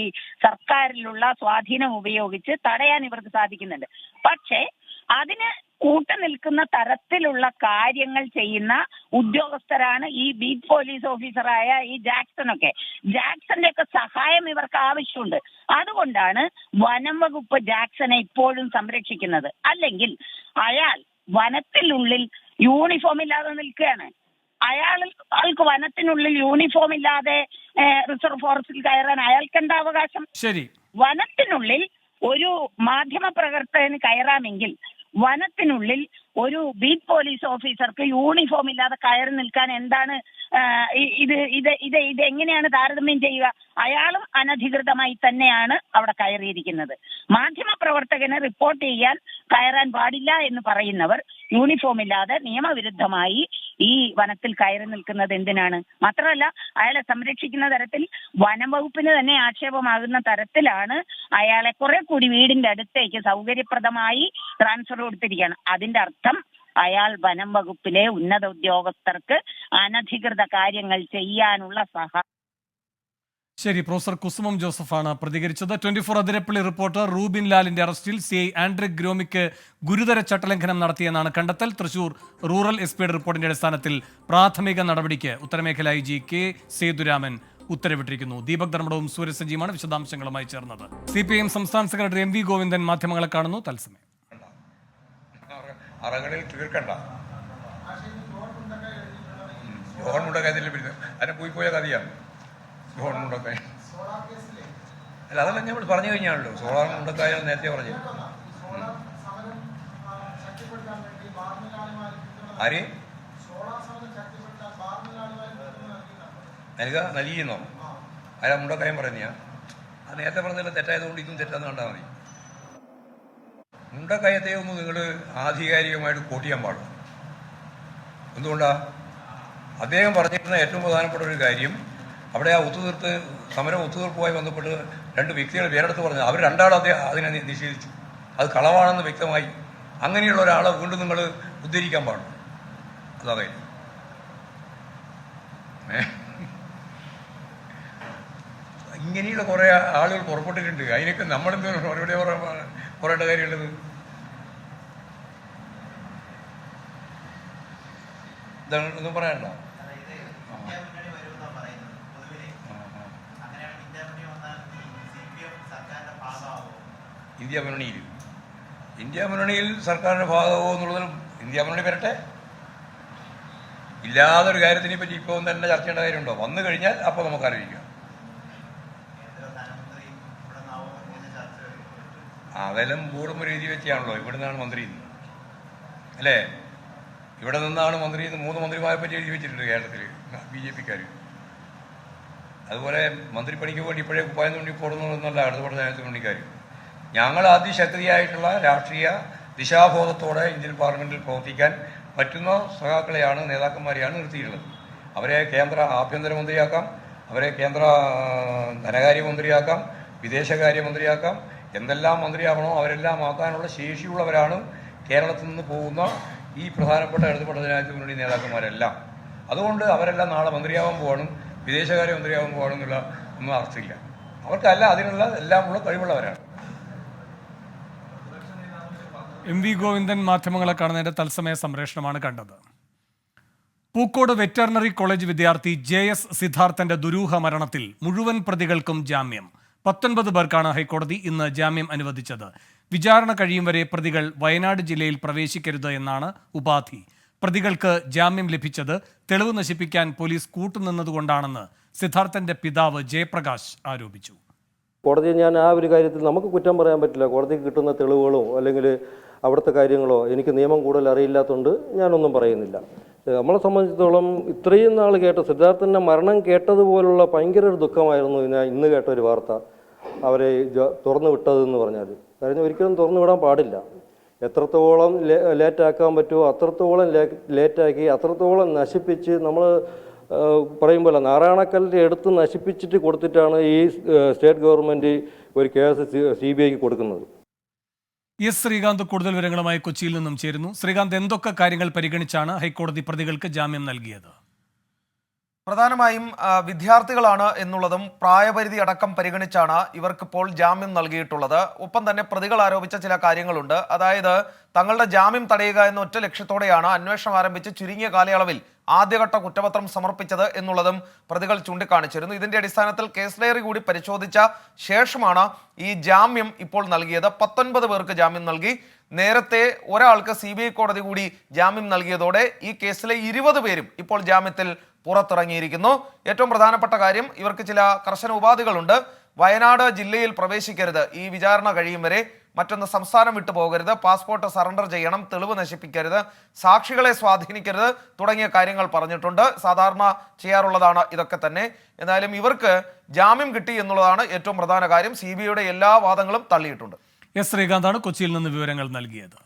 സർക്കാരിലുള്ള സ്വാധീനം ഉപയോഗിച്ച് തടയാൻ ഇവർക്ക് സാധിക്കുന്നുണ്ട്. പക്ഷേ അതിന് കൂട്ടുനിൽക്കുന്ന തരത്തിലുള്ള കാര്യങ്ങൾ ചെയ്യുന്ന ഉദ്യോഗസ്ഥരാണ് ഈ ബീറ്റ് പോലീസ് ഓഫീസറായ ഈ ജാക്സണൊക്കെ. ജാക്സന്റെ ഒക്കെ സഹായം ഇവർക്ക് ആവശ്യമുണ്ട്. അതുകൊണ്ടാണ് വനം വകുപ്പ് ജാക്സനെ ഇപ്പോഴും സംരക്ഷിക്കുന്നത്. അല്ലെങ്കിൽ അയാൾ വനത്തിനുള്ളിൽ യൂണിഫോം ഇല്ലാതെ നിൽക്കുകയാണ്. അയാൾക്ക് വനത്തിനുള്ളിൽ യൂണിഫോം ഇല്ലാതെ റിസർവ് ഫോറസ്റ്റിൽ കയറാൻ അയാൾക്ക് എന്താ അവകാശം? ശരി, വനത്തിനുള്ളിൽ ഒരു മാധ്യമ പ്രവർത്തകന് കയറാമെങ്കിൽ വനത്തിനുള്ളിൽ ഒരു ബീറ്റ് പോലീസ് ഓഫീസർക്ക് യൂണിഫോം ഇല്ലാതെ കയറി നിൽക്കാൻ എന്താണ് ഇത് എങ്ങനെയാണ് താരതമ്യം ചെയ്യുക? അയാളും അനധികൃതമായി തന്നെയാണ് അവിടെ കയറിയിരിക്കുന്നത്. മാധ്യമ പ്രവർത്തകന് റിപ്പോർട്ട് ചെയ്യാൻ കയറാൻ പാടില്ല എന്ന് പറയുന്നവർ യൂണിഫോം ഇല്ലാതെ നിയമവിരുദ്ധമായി ഈ വനത്തിൽ കയറി നിൽക്കുന്നത് എന്തിനാണ്? മാത്രമല്ല, അയാളെ സംരക്ഷിക്കുന്ന തരത്തിൽ വനം വകുപ്പിന് തന്നെ ആക്ഷേപമാകുന്ന തരത്തിലാണ് അയാളെ കുറെ കൂടി വീടിന്റെ അടുത്തേക്ക് സൗകര്യപ്രദമായി ട്രാൻസ്ഫർ കൊടുത്തിരിക്കുകയാണ്. അതിന്റെ അർത്ഥം അയാൾ വനം വകുപ്പിലെ ഉന്നത ഉദ്യോഗസ്ഥർക്ക് അനധികൃത കാര്യങ്ങൾ ചെയ്യാനുള്ള സഹായം. ശരി, പ്രൊഫസർ കുസുമം ജോസഫാണ് പ്രതികരിച്ചത്. 24 അതിരപ്പള്ളി റിപ്പോർട്ടർ റൂബിൻ ലാലിന്റെ അറസ്റ്റിൽ CI ആൻഡ്രിക് ഗ്രോമിക്ക് ഗുരുതര ചട്ടലംഘനം നടത്തിയെന്നാണ് കണ്ടെത്തൽ. തൃശൂർ റൂറൽ SP-യുടെ റിപ്പോർട്ടിന്റെ അടിസ്ഥാനത്തിൽ പ്രാഥമിക നടപടിക്ക് ഉത്തരമേഖല IG K സേതുരാമൻ ഉത്തരവിട്ടിരിക്കുന്നു. ദീപക് ധർമ്മടവും സൂരജ് സജീമാണ് വിശദാംശങ്ങളുമായി ചേർന്നത്. CPIM സംസ്ഥാന സെക്രട്ടറി MV ഗോവിന്ദൻ മാധ്യമങ്ങളെ കാണുന്നു. തത്സമയം. അറകളിൽ തീർക്കണ്ട, ജോൺ മുണ്ടക്കായത്തിൽ അതിനെ പോയ കഥയാണ് ജോൺ മുണ്ടക്കായ. അല്ല, അതെല്ലാം നമ്മൾ പറഞ്ഞു കഴിഞ്ഞാണല്ലോ. സോളാർ മുണ്ടക്കായ നേരത്തെ പറഞ്ഞു. ആര് നൽകിയെന്നോ? ആരാ മുണ്ടക്കായം പറയുന്ന? അത് നേരത്തെ പറഞ്ഞതെല്ലാം തെറ്റായതുകൊണ്ട് ഇതും തെറ്റാന്ന് കണ്ടാൽ മതി. മുണ്ടക്കയത്തെ ഒന്നും നിങ്ങൾ ആധികാരികമായിട്ട് കോട്ട് ചെയ്യാൻ പാടില്ല. എന്തുകൊണ്ടാ? അദ്ദേഹം പറഞ്ഞിരുന്ന ഏറ്റവും പ്രധാനപ്പെട്ട ഒരു കാര്യം, അവിടെ ആ സമരം ഒത്തുതീർപ്പുമായി ബന്ധപ്പെട്ട് 2 വ്യക്തികൾ പേരെടുത്ത് പറഞ്ഞു. അവർ രണ്ടാളും അതിനെ നിഷേധിച്ചു. അത് കളവാണെന്ന് വ്യക്തമായി. അങ്ങനെയുള്ള ഒരാളെ വീണ്ടും നിങ്ങൾ ഉദ്ധരിക്കാൻ പാടില്ല. അതെ, ഇങ്ങനെയുള്ള കുറേ ആളുകൾ പുറപ്പെട്ടിട്ടുണ്ട്. അതിനൊക്കെ നമ്മളെന്ത് മറുപടി പറയേണ്ട കാര്യമുള്ളത്? ഇതാണ് ഒന്നും പറയാനുണ്ടോ? ഇന്ത്യ മുന്നണിയിൽ സർക്കാരിന്റെ ഭാഗമാവോ എന്നുള്ളതിലും ഇന്ത്യ മുന്നണി വരട്ടെ. ഇല്ലാതൊരു കാര്യത്തിനെ പറ്റി ഇപ്പോൾ തന്നെ ചർച്ച ചെയ്യേണ്ട കാര്യമുണ്ടോ? വന്നു കഴിഞ്ഞാൽ അപ്പോൾ നമുക്ക് അറിയിക്കാം. അതെല്ലാം ബോർഡും രീതി വെച്ചാണല്ലോ. ഇവിടെ നിന്നാണ് മന്ത്രി അല്ലേ? ഇവിടെ നിന്നാണ് മന്ത്രി 3 മന്ത്രിമാരെ പറ്റി എഴുതി വെച്ചിട്ടുണ്ട് കേരളത്തിൽ BJP-ക്കാർ. അതുപോലെ മന്ത്രിപ്പണിക്ക് വേണ്ടി ഇപ്പോഴേ കുപ്പായം തോണ്ടി പോകുന്നതെന്നല്ല അടുത്ത ജനത്തിൽ വേണ്ടിക്കാർ. ഞങ്ങൾ അതിശക്തിയായിട്ടുള്ള രാഷ്ട്രീയ ദിശാബോധത്തോടെ ഇന്ത്യൻ പാർലമെന്റിൽ പ്രവർത്തിക്കാൻ പറ്റുന്ന സഖാക്കളെയാണ്, നേതാക്കന്മാരെയാണ് നിർത്തിയിട്ടുള്ളത്. അവരെ കേന്ദ്ര ആഭ്യന്തരമന്ത്രിയാക്കാം, അവരെ കേന്ദ്ര ധനകാര്യമന്ത്രിയാക്കാം, വിദേശകാര്യമന്ത്രിയാക്കാം, എന്തെല്ലാം മന്ത്രിയാകണോ അവരെല്ലാം ആക്കാനുള്ള ശേഷിയുള്ളവരാണ് കേരളത്തിൽ നിന്ന് പോകുന്ന ഈ പ്രധാനപ്പെട്ട ഇടതുപക്ഷ ജനാധിപത്യ മുന്നണി നേതാക്കന്മാരെല്ലാം. അതുകൊണ്ട് അവരെല്ലാം നാളെ മന്ത്രിയാവാൻ പോവാണ്, വിദേശകാര്യമന്ത്രിയാവാൻ പോവാണെന്നുള്ള ഒന്നും അർത്ഥമില്ല. അവർക്കല്ല അതിനുള്ള എല്ലാമുള്ള കഴിവുള്ളവരാണ്. MV ഗോവിന്ദൻ മാധ്യമങ്ങളെ കാണുന്നതിന്റെ തത്സമയ സംപ്രേഷണമാണ് കണ്ടത്. പൂക്കോട് വെറ്ററിനറി കോളേജ് വിദ്യാർത്ഥി JS സിദ്ധാർത്ഥന്റെ ദുരൂഹ മരണത്തിൽ മുഴുവൻ പ്രതികൾക്കും ജാമ്യം. 19 പേർക്കാണ് ഹൈക്കോടതി ഇന്ന് ജാമ്യം അനുവദിച്ചത്. വിചാരണ കഴിയും വരെ പ്രതികൾ വയനാട് ജില്ലയിൽ പ്രവേശിക്കരുത് എന്നാണ് ഉപാധി. പ്രതികൾക്ക് ജാമ്യം ലഭിച്ചത് തെളിവ് നശിപ്പിക്കാൻ പോലീസ് കൂട്ടുനിന്നതുകൊണ്ടാണെന്ന് സിദ്ധാർത്ഥന്റെ പിതാവ് ജയപ്രകാശ് ആരോപിച്ചു. കോടതിയെ ഞാൻ ആ ഒരു കാര്യത്തിൽ നമുക്ക് കുറ്റം പറയാൻ പറ്റില്ല. കോടതിക്ക് കിട്ടുന്ന തെളിവുകളോ അല്ലെങ്കിൽ അവിടുത്തെ കാര്യങ്ങളോ എനിക്ക് നിയമം കൂടുതൽ അറിയില്ലാത്തതുകൊണ്ട് ഞാനൊന്നും പറയുന്നില്ല. നമ്മളെ സംബന്ധിച്ചിടത്തോളം ഇത്രയും നാൾ കേട്ട സിദ്ധാർത്ഥൻ്റെ മരണം കേട്ടതുപോലുള്ള ഭയങ്കര ഒരു ദുഃഖമായിരുന്നു ഞാൻ ഇന്ന് കേട്ട ഒരു വാർത്ത. അവരെ തുറന്നു വിട്ടതെന്ന് പറഞ്ഞാൽ കാര്യം ഒരിക്കലും തുറന്നു വിടാൻ പാടില്ല. എത്രത്തോളം ലേറ്റാക്കാൻ പറ്റുമോ അത്രത്തോളം ലേറ്റാക്കി അത്രത്തോളം നശിപ്പിച്ച് നമ്മൾ പറയുമ്പോൾ നാരായണക്കല്ലിൻ്റെ എടുത്ത് നശിപ്പിച്ചിട്ട് കൊടുത്തിട്ടാണ് ഈ സ്റ്റേറ്റ് ഗവൺമെൻറ് ഒരു കേസ് CBIക്ക് കൊടുക്കുന്നത്. എസ് ശ്രീകാന്ത് കൂടുതൽ വിവരങ്ങളുമായി കൊച്ചിയിൽ നിന്നും ചേരുന്നു. ശ്രീകാന്ത്, എന്തൊക്കെ കാര്യങ്ങൾ പരിഗണിച്ചാണ് ഹൈക്കോടതി പ്രതികൾക്ക് ജാമ്യം നൽകിയത്? പ്രധാനമായും വിദ്യാർത്ഥികളാണ് എന്നുള്ളതും പ്രായപരിധി അടക്കം പരിഗണിച്ചാണ് ഇവർക്കിപ്പോൾ ജാമ്യം നൽകിയിട്ടുള്ളത്. ഒപ്പം തന്നെ പ്രതികൾ ആരോപിച്ച ചില കാര്യങ്ങളുണ്ട്. അതായത് തങ്ങളുടെ ജാമ്യം തടയുക എന്ന ഒറ്റ ലക്ഷ്യത്തോടെയാണ് അന്വേഷണം ആരംഭിച്ച് ചുരുങ്ങിയ കാലയളവിൽ ആദ്യഘട്ട കുറ്റപത്രം സമർപ്പിച്ചത് എന്നുള്ളതും പ്രതികൾ ചൂണ്ടിക്കാണിച്ചിരുന്നു. ഇതിന്റെ അടിസ്ഥാനത്തിൽ കേസ് ഡയറി കൂടി പരിശോധിച്ച ശേഷമാണ് ഈ ജാമ്യം ഇപ്പോൾ നൽകിയത്. 19 പേർക്ക് ജാമ്യം നൽകി. നേരത്തെ ഒരാൾക്ക് CBI കോടതി കൂടി ജാമ്യം നൽകിയതോടെ ഈ കേസിലെ 20 പേരും ഇപ്പോൾ ജാമ്യത്തിൽ പുറത്തിറങ്ങിയിരിക്കുന്നു. ഏറ്റവും പ്രധാനപ്പെട്ട കാര്യം, ഇവർക്ക് ചില കർശന ഉപാധികളുണ്ട്. വയനാട് ജില്ലയിൽ പ്രവേശിക്കരുത് ഈ വിചാരണ കഴിയും വരെ. മറ്റൊന്ന്, സംസ്ഥാനം വിട്ടു പോകരുത്, പാസ്പോർട്ട് സറണ്ടർ ചെയ്യണം, തെളിവ് നശിപ്പിക്കരുത്, സാക്ഷികളെ സ്വാധീനിക്കരുത് തുടങ്ങിയ കാര്യങ്ങൾ പറഞ്ഞിട്ടുണ്ട്. സാധാരണ ചെയ്യാറുള്ളതാണ് ഇതൊക്കെ തന്നെ. എന്നാലും ഇവർക്ക് ജാമ്യം കിട്ടി എന്നുള്ളതാണ് ഏറ്റവും പ്രധാന കാര്യം. CBIയുടെ എല്ലാ വാദങ്ങളും തള്ളിയിട്ടുണ്ട്. എസ് ശ്രീകാന്താണ് കൊച്ചിയിൽ നിന്ന് വിവരങ്ങൾ നൽകിയത്.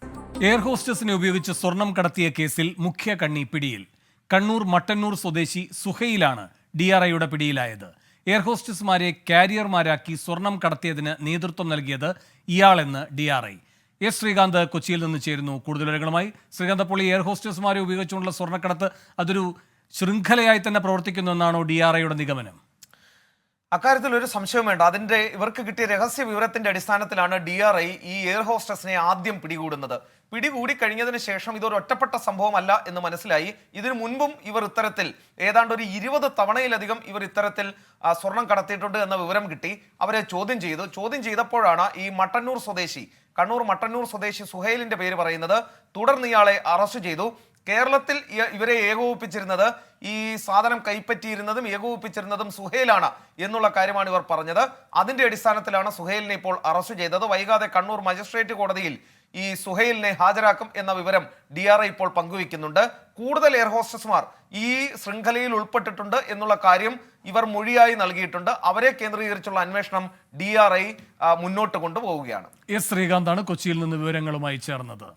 എയർ ഹോസ്റ്റസിനെ ഉപയോഗിച്ച് സ്വർണം കടത്തിയ കേസിൽ മുഖ്യ കണ്ണി പിടിയിൽ. കണ്ണൂർ മട്ടന്നൂർ സ്വദേശി സുഹൈലാണ് DRIയുടെ പിടിയിലായത്. എയർ ഹോസ്റ്റസുമാരെ കാരിയർമാരാക്കി സ്വർണം കടത്തിയതിന് നേതൃത്വം നൽകിയത് ഇയാളെന്ന് DRI. എസ് ശ്രീകാന്ത് കൊച്ചിയിൽ നിന്ന് ചേരുന്നു കൂടുതൽ വിവരങ്ങളുമായി. ശ്രീകാന്ത്, അപ്പോൾ ഈ എയർ ഹോസ്റ്റസുമാരെ ഉപയോഗിച്ചുകൊണ്ടുള്ള സ്വർണ്ണക്കടത്ത് അതൊരു ശൃംഖലയായി തന്നെ പ്രവർത്തിക്കുന്നു എന്നാണോ DRIയുടെ നിഗമനം? അക്കാര്യത്തിൽ ഒരു സംശയം വേണ്ട. അതിന്റെ ഇവർക്ക് കിട്ടിയ രഹസ്യ വിവരത്തിന്റെ അടിസ്ഥാനത്തിലാണ് DRI ഈ എയർ ഹോസ്റ്റസിനെ ആദ്യം പിടികൂടുന്നത്. പിടികൂടി കഴിഞ്ഞതിന് ശേഷം ഇതൊരു ഒറ്റപ്പെട്ട സംഭവമല്ല എന്ന് മനസ്സിലായി. ഇതിനു മുൻപും ഇവർ ഇത്തരത്തിൽ ഏതാണ്ട് ഒരു 20 തവണയിലധികം ഇവർ ഇത്തരത്തിൽ സ്വർണം കടത്തിയിട്ടുണ്ട് എന്ന വിവരം കിട്ടി. അവരെ ചോദ്യം ചെയ്തപ്പോഴാണ് ഈ കണ്ണൂർ മട്ടന്നൂർ സ്വദേശി സുഹൈലിന്റെ പേര് പറയുന്നത്. തുടർന്ന് ഇയാളെ അറസ്റ്റ് ചെയ്തു. കേരളത്തിൽ ഇവരെ ഏകോപിപ്പിച്ചിരുന്നത്, ഈ സാധനം കൈപ്പറ്റിയിരുന്നതും ഏകോപിപ്പിച്ചിരുന്നതും സുഹൈലാണ് എന്നുള്ള കാര്യമാണ് ഇവർ പറഞ്ഞത്. അതിന്റെ അടിസ്ഥാനത്തിലാണ് സുഹൈലിനെ ഇപ്പോൾ അറസ്റ്റ് ചെയ്തത്. വൈകാതെ കണ്ണൂർ മജിസ്ട്രേറ്റ് കോടതിയിൽ ഈ സുഹൈലിനെ ഹാജരാക്കും എന്ന വിവരം DRI ഇപ്പോൾ പങ്കുവയ്ക്കുന്നുണ്ട്. കൂടുതൽ എയർ ഹോസ്റ്റസ്മാർ ഈ ശൃംഖലയിൽ ഉൾപ്പെട്ടിട്ടുണ്ട് എന്നുള്ള കാര്യം ഇവർ മൊഴിയായി നൽകിയിട്ടുണ്ട്. അവരെ കേന്ദ്രീകരിച്ചുള്ള അന്വേഷണം DRI മുന്നോട്ട് കൊണ്ടുപോവുകയാണ്. എസ് ശ്രീകാന്താണ് കൊച്ചിയിൽ നിന്ന് വിവരങ്ങളുമായി ചേർന്നത്.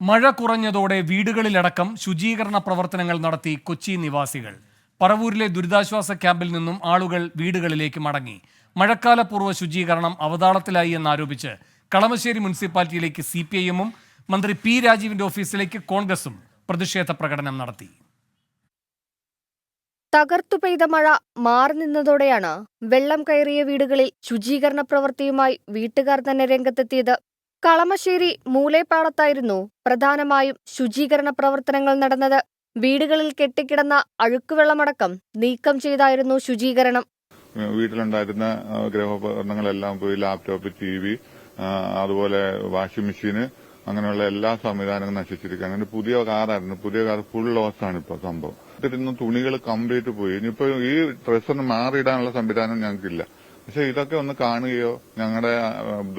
മഴ കുറഞ്ഞതോടെ വീടുകളിലടക്കം ശുചീകരണ പ്രവർത്തനങ്ങൾ നടത്തി കൊച്ചി നിവാസികൾ. പറവൂരിലെ ദുരിതാശ്വാസ ക്യാമ്പിൽ നിന്നും ആളുകൾ വീടുകളിലേക്ക് മടങ്ങി. മഴക്കാലപൂർവ്വ ശുചീകരണം അവതാളത്തിലായി എന്നാരോപിച്ച് കളമശ്ശേരി മുനിസിപ്പാലിറ്റിയിലേക്ക് CPIM-ഉം മന്ത്രി P. രാജീവിന്റെ ഓഫീസിലേക്ക് കോൺഗ്രസും പ്രതിഷേധ പ്രകടനം നടത്തി. തകർത്തു പെയ്ത മഴ മാറി നിന്നതോടെയാണ് വെള്ളം കയറിയ വീടുകളിൽ ശുചീകരണ പ്രവൃത്തിയുമായി വീട്ടുകാർ തന്നെ രംഗത്തെത്തിയത്. കളമശ്ശേരി മൂലേപ്പാടത്തായിരുന്നു പ്രധാനമായും ശുചീകരണ പ്രവർത്തനങ്ങൾ നടന്നത്. വീടുകളിൽ കെട്ടിക്കിടന്ന അഴുക്കുവെള്ളമടക്കം നീക്കം ചെയ്തായിരുന്നു ശുചീകരണം. വീട്ടിലുണ്ടായിരുന്ന ഗൃഹോപകരണങ്ങളെല്ലാം പോയി, ലാപ്ടോപ്പ്, TV, അതുപോലെ വാഷിംഗ് മെഷീന്, അങ്ങനെയുള്ള എല്ലാ സംവിധാനങ്ങളും നശിച്ചിരിക്കുകയാണ്. അങ്ങനെ പുതിയ കാർ ഫുൾ ലോസ് ആണ് ഇപ്പോൾ സംഭവം. ഇതിരുന്ന് തുണികൾ കംപ്ലീറ്റ് പോയി. ഇനിയിപ്പോ ഈ ഡ്രസ്സൊന്നും മാറിയിടാനുള്ള സംവിധാനം ഞങ്ങൾക്കില്ല. പക്ഷെ ഇതൊക്കെ ഒന്ന് കാണുകയോ ഞങ്ങളുടെ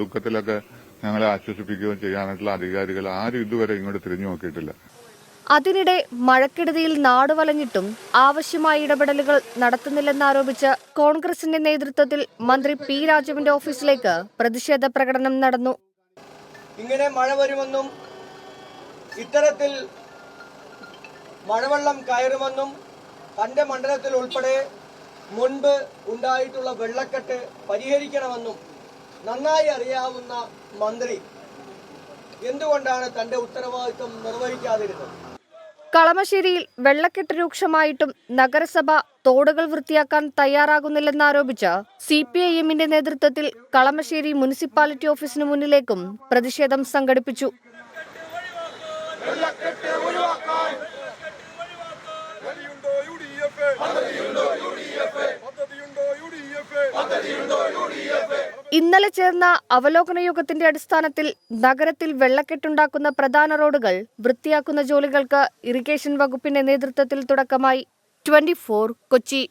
ദുഃഖത്തിലൊക്കെ ഞങ്ങളെ ആശ്വസിപ്പിക്കുകയോ ചെയ്യാനായിട്ടുള്ള അധികാരികൾ ആരും ഇതുവരെ ഇങ്ങോട്ട് തിരിഞ്ഞു നോക്കിയിട്ടില്ല. അതിനിടെ മഴക്കെടുതിയിൽ നാടുവലഞ്ഞിട്ടും ആവശ്യമായ ഇടപെടലുകൾ നടത്തുന്നില്ലെന്നാരോപിച്ച് കോൺഗ്രസിന്റെ നേതൃത്വത്തിൽ മന്ത്രി P. രാജീവിന്റെ ഓഫീസിലേക്ക് പ്രതിഷേധ പ്രകടനം നടന്നു. ഇങ്ങനെ മഴ വരുമെന്നും ഇത്തരത്തിൽ മഴവെള്ളം കയറുമെന്നും തന്റെ മണ്ഡലത്തിൽ ഉൾപ്പെടെ മുൻപ് ഉണ്ടായിട്ടുള്ള വെള്ളക്കെട്ട് പരിഹരിക്കണമെന്നും നന്നായി അറിയാവുന്ന മന്ത്രി എന്തുകൊണ്ടാണ് തന്റെ ഉത്തരവാദിത്വം നിർവഹിക്കാതിരുന്നത്? കളമശ്ശേരിയിൽ വെള്ളക്കെട്ട് രൂക്ഷമായിട്ടും നഗരസഭ തോടുകൾ വൃത്തിയാക്കാൻ തയ്യാറാകുന്നില്ലെന്നാരോപിച്ച് CPIM-ന്റെ നേതൃത്വത്തിൽ കളമശ്ശേരി മുനിസിപ്പാലിറ്റി ഓഫീസിനു മുന്നിലേക്കും പ്രതിഷേധം സംഘടിപ്പിച്ചു. ഇന്നലെ ചേർന്ന അവലോകന യോഗത്തിന്റെ അടിസ്ഥാനത്തിൽ നഗരത്തിൽ വെള്ളക്കെട്ടുണ്ടാക്കുന്ന പ്രധാന റോഡുകൾ വൃത്തിയാക്കുന്ന ജോലികൾക്ക് ഇറിഗേഷൻ വകുപ്പിന്റെ നേതൃത്വത്തിൽ തുടക്കമായി. 24 കൊച്ചി.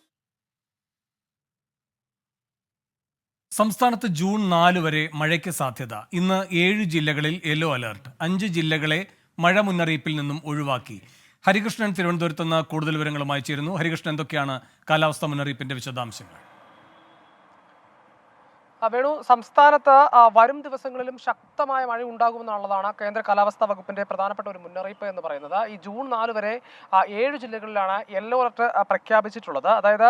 സംസ്ഥാനത്ത് ജൂൺ 4 വരെ മഴയ്ക്ക് സാധ്യത. ഇന്ന് 7 ജില്ലകളിൽ യെല്ലോ അലർട്ട്. 5 ജില്ലകളെ മഴ മുന്നറിയിപ്പിൽ നിന്നും ഒഴിവാക്കി. ഹരികൃഷ്ണൻ തിരുവനന്തപുരത്ത് നിന്ന് കൂടുതൽ വിവരങ്ങളുമായി ചേരുന്നു. ഹരികൃഷ്ണൻ, എന്തൊക്കെയാണ് കാലാവസ്ഥാ മുന്നറിയിപ്പിന്റെ വിശദാംശങ്ങൾ? വേണു, സംസ്ഥാനത്ത് വരും ദിവസങ്ങളിലും ശക്തമായ മഴ ഉണ്ടാകുമെന്നുള്ളതാണ് കേന്ദ്ര കാലാവസ്ഥാ വകുപ്പിന്റെ പ്രധാനപ്പെട്ട ഒരു മുന്നറിയിപ്പ് എന്ന് പറയുന്നത്. ഈ ജൂൺ 4 വരെ 7 ജില്ലകളിലാണ് യെല്ലോ അലർട്ട് പ്രഖ്യാപിച്ചിട്ടുള്ളത്. അതായത്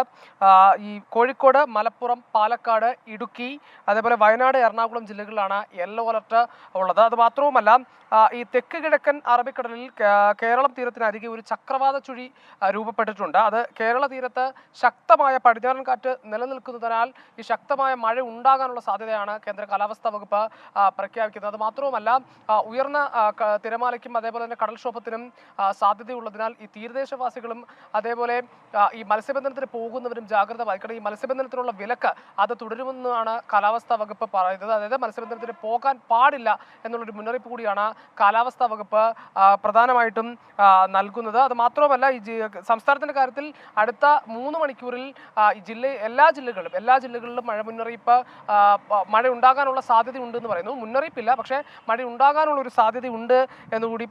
ഈ കോഴിക്കോട്, മലപ്പുറം, പാലക്കാട്, ഇടുക്കി, അതേപോലെ വയനാട്, എറണാകുളം ജില്ലകളിലാണ് യെല്ലോ അലർട്ട് ഉള്ളത്. അത് മാത്രവുമല്ല, ഈ തെക്ക് കിഴക്കൻ അറബിക്കടലിൽ കേരളം തീരത്തിനരികെ ഒരു ചക്രവാത ചുഴി രൂപപ്പെട്ടിട്ടുണ്ട്. അത് കേരള തീരത്ത് ശക്തമായ പടിഞ്ഞാറൻ കാറ്റ് നിലനിൽക്കുന്നതിനാൽ ഈ ശക്തമായ മഴ ഉണ്ടാകാനുള്ള സാധ്യതയാണ് കേന്ദ്ര കാലാവസ്ഥാ വകുപ്പ് പ്രഖ്യാപിക്കുന്നത്. അത് മാത്രവുമല്ല, ഉയർന്ന തിരമാലയ്ക്കും അതേപോലെ തന്നെ കടൽക്ഷോഭത്തിനും സാധ്യതയുള്ളതിനാൽ ഈ തീരദേശവാസികളും അതേപോലെ ഈ മത്സ്യബന്ധനത്തിന് പോകുന്നവരും ജാഗ്രത പാലിക്കണം. ഈ മത്സ്യബന്ധനത്തിനുള്ള വിലക്ക് അത് തുടരുമെന്നാണ് കാലാവസ്ഥാ വകുപ്പ് പറയുന്നത്. അതായത് മത്സ്യബന്ധനത്തിന് പോകാൻ പാടില്ല എന്നുള്ളൊരു മുന്നറിയിപ്പ് കൂടിയാണ് കാലാവസ്ഥാ വകുപ്പ് പ്രധാനമായിട്ടും നൽകുന്നത്. അത് മാത്രമല്ല, ഈ സംസ്ഥാനത്തിന്റെ കാര്യത്തിൽ അടുത്ത 3 മണിക്കൂറിൽ എല്ലാ ജില്ലകളിലും മഴ മുന്നറിയിപ്പ്, മഴ ഉണ്ടാകാനുള്ള സാധ്യതയുണ്ട് എന്ന് പറയുന്നു. മുന്നറിയിപ്പില്ല, പക്ഷേ മഴ ഉണ്ടാകാനുള്ള ഒരു സാധ്യതയുണ്ട് എന്നുകൂടി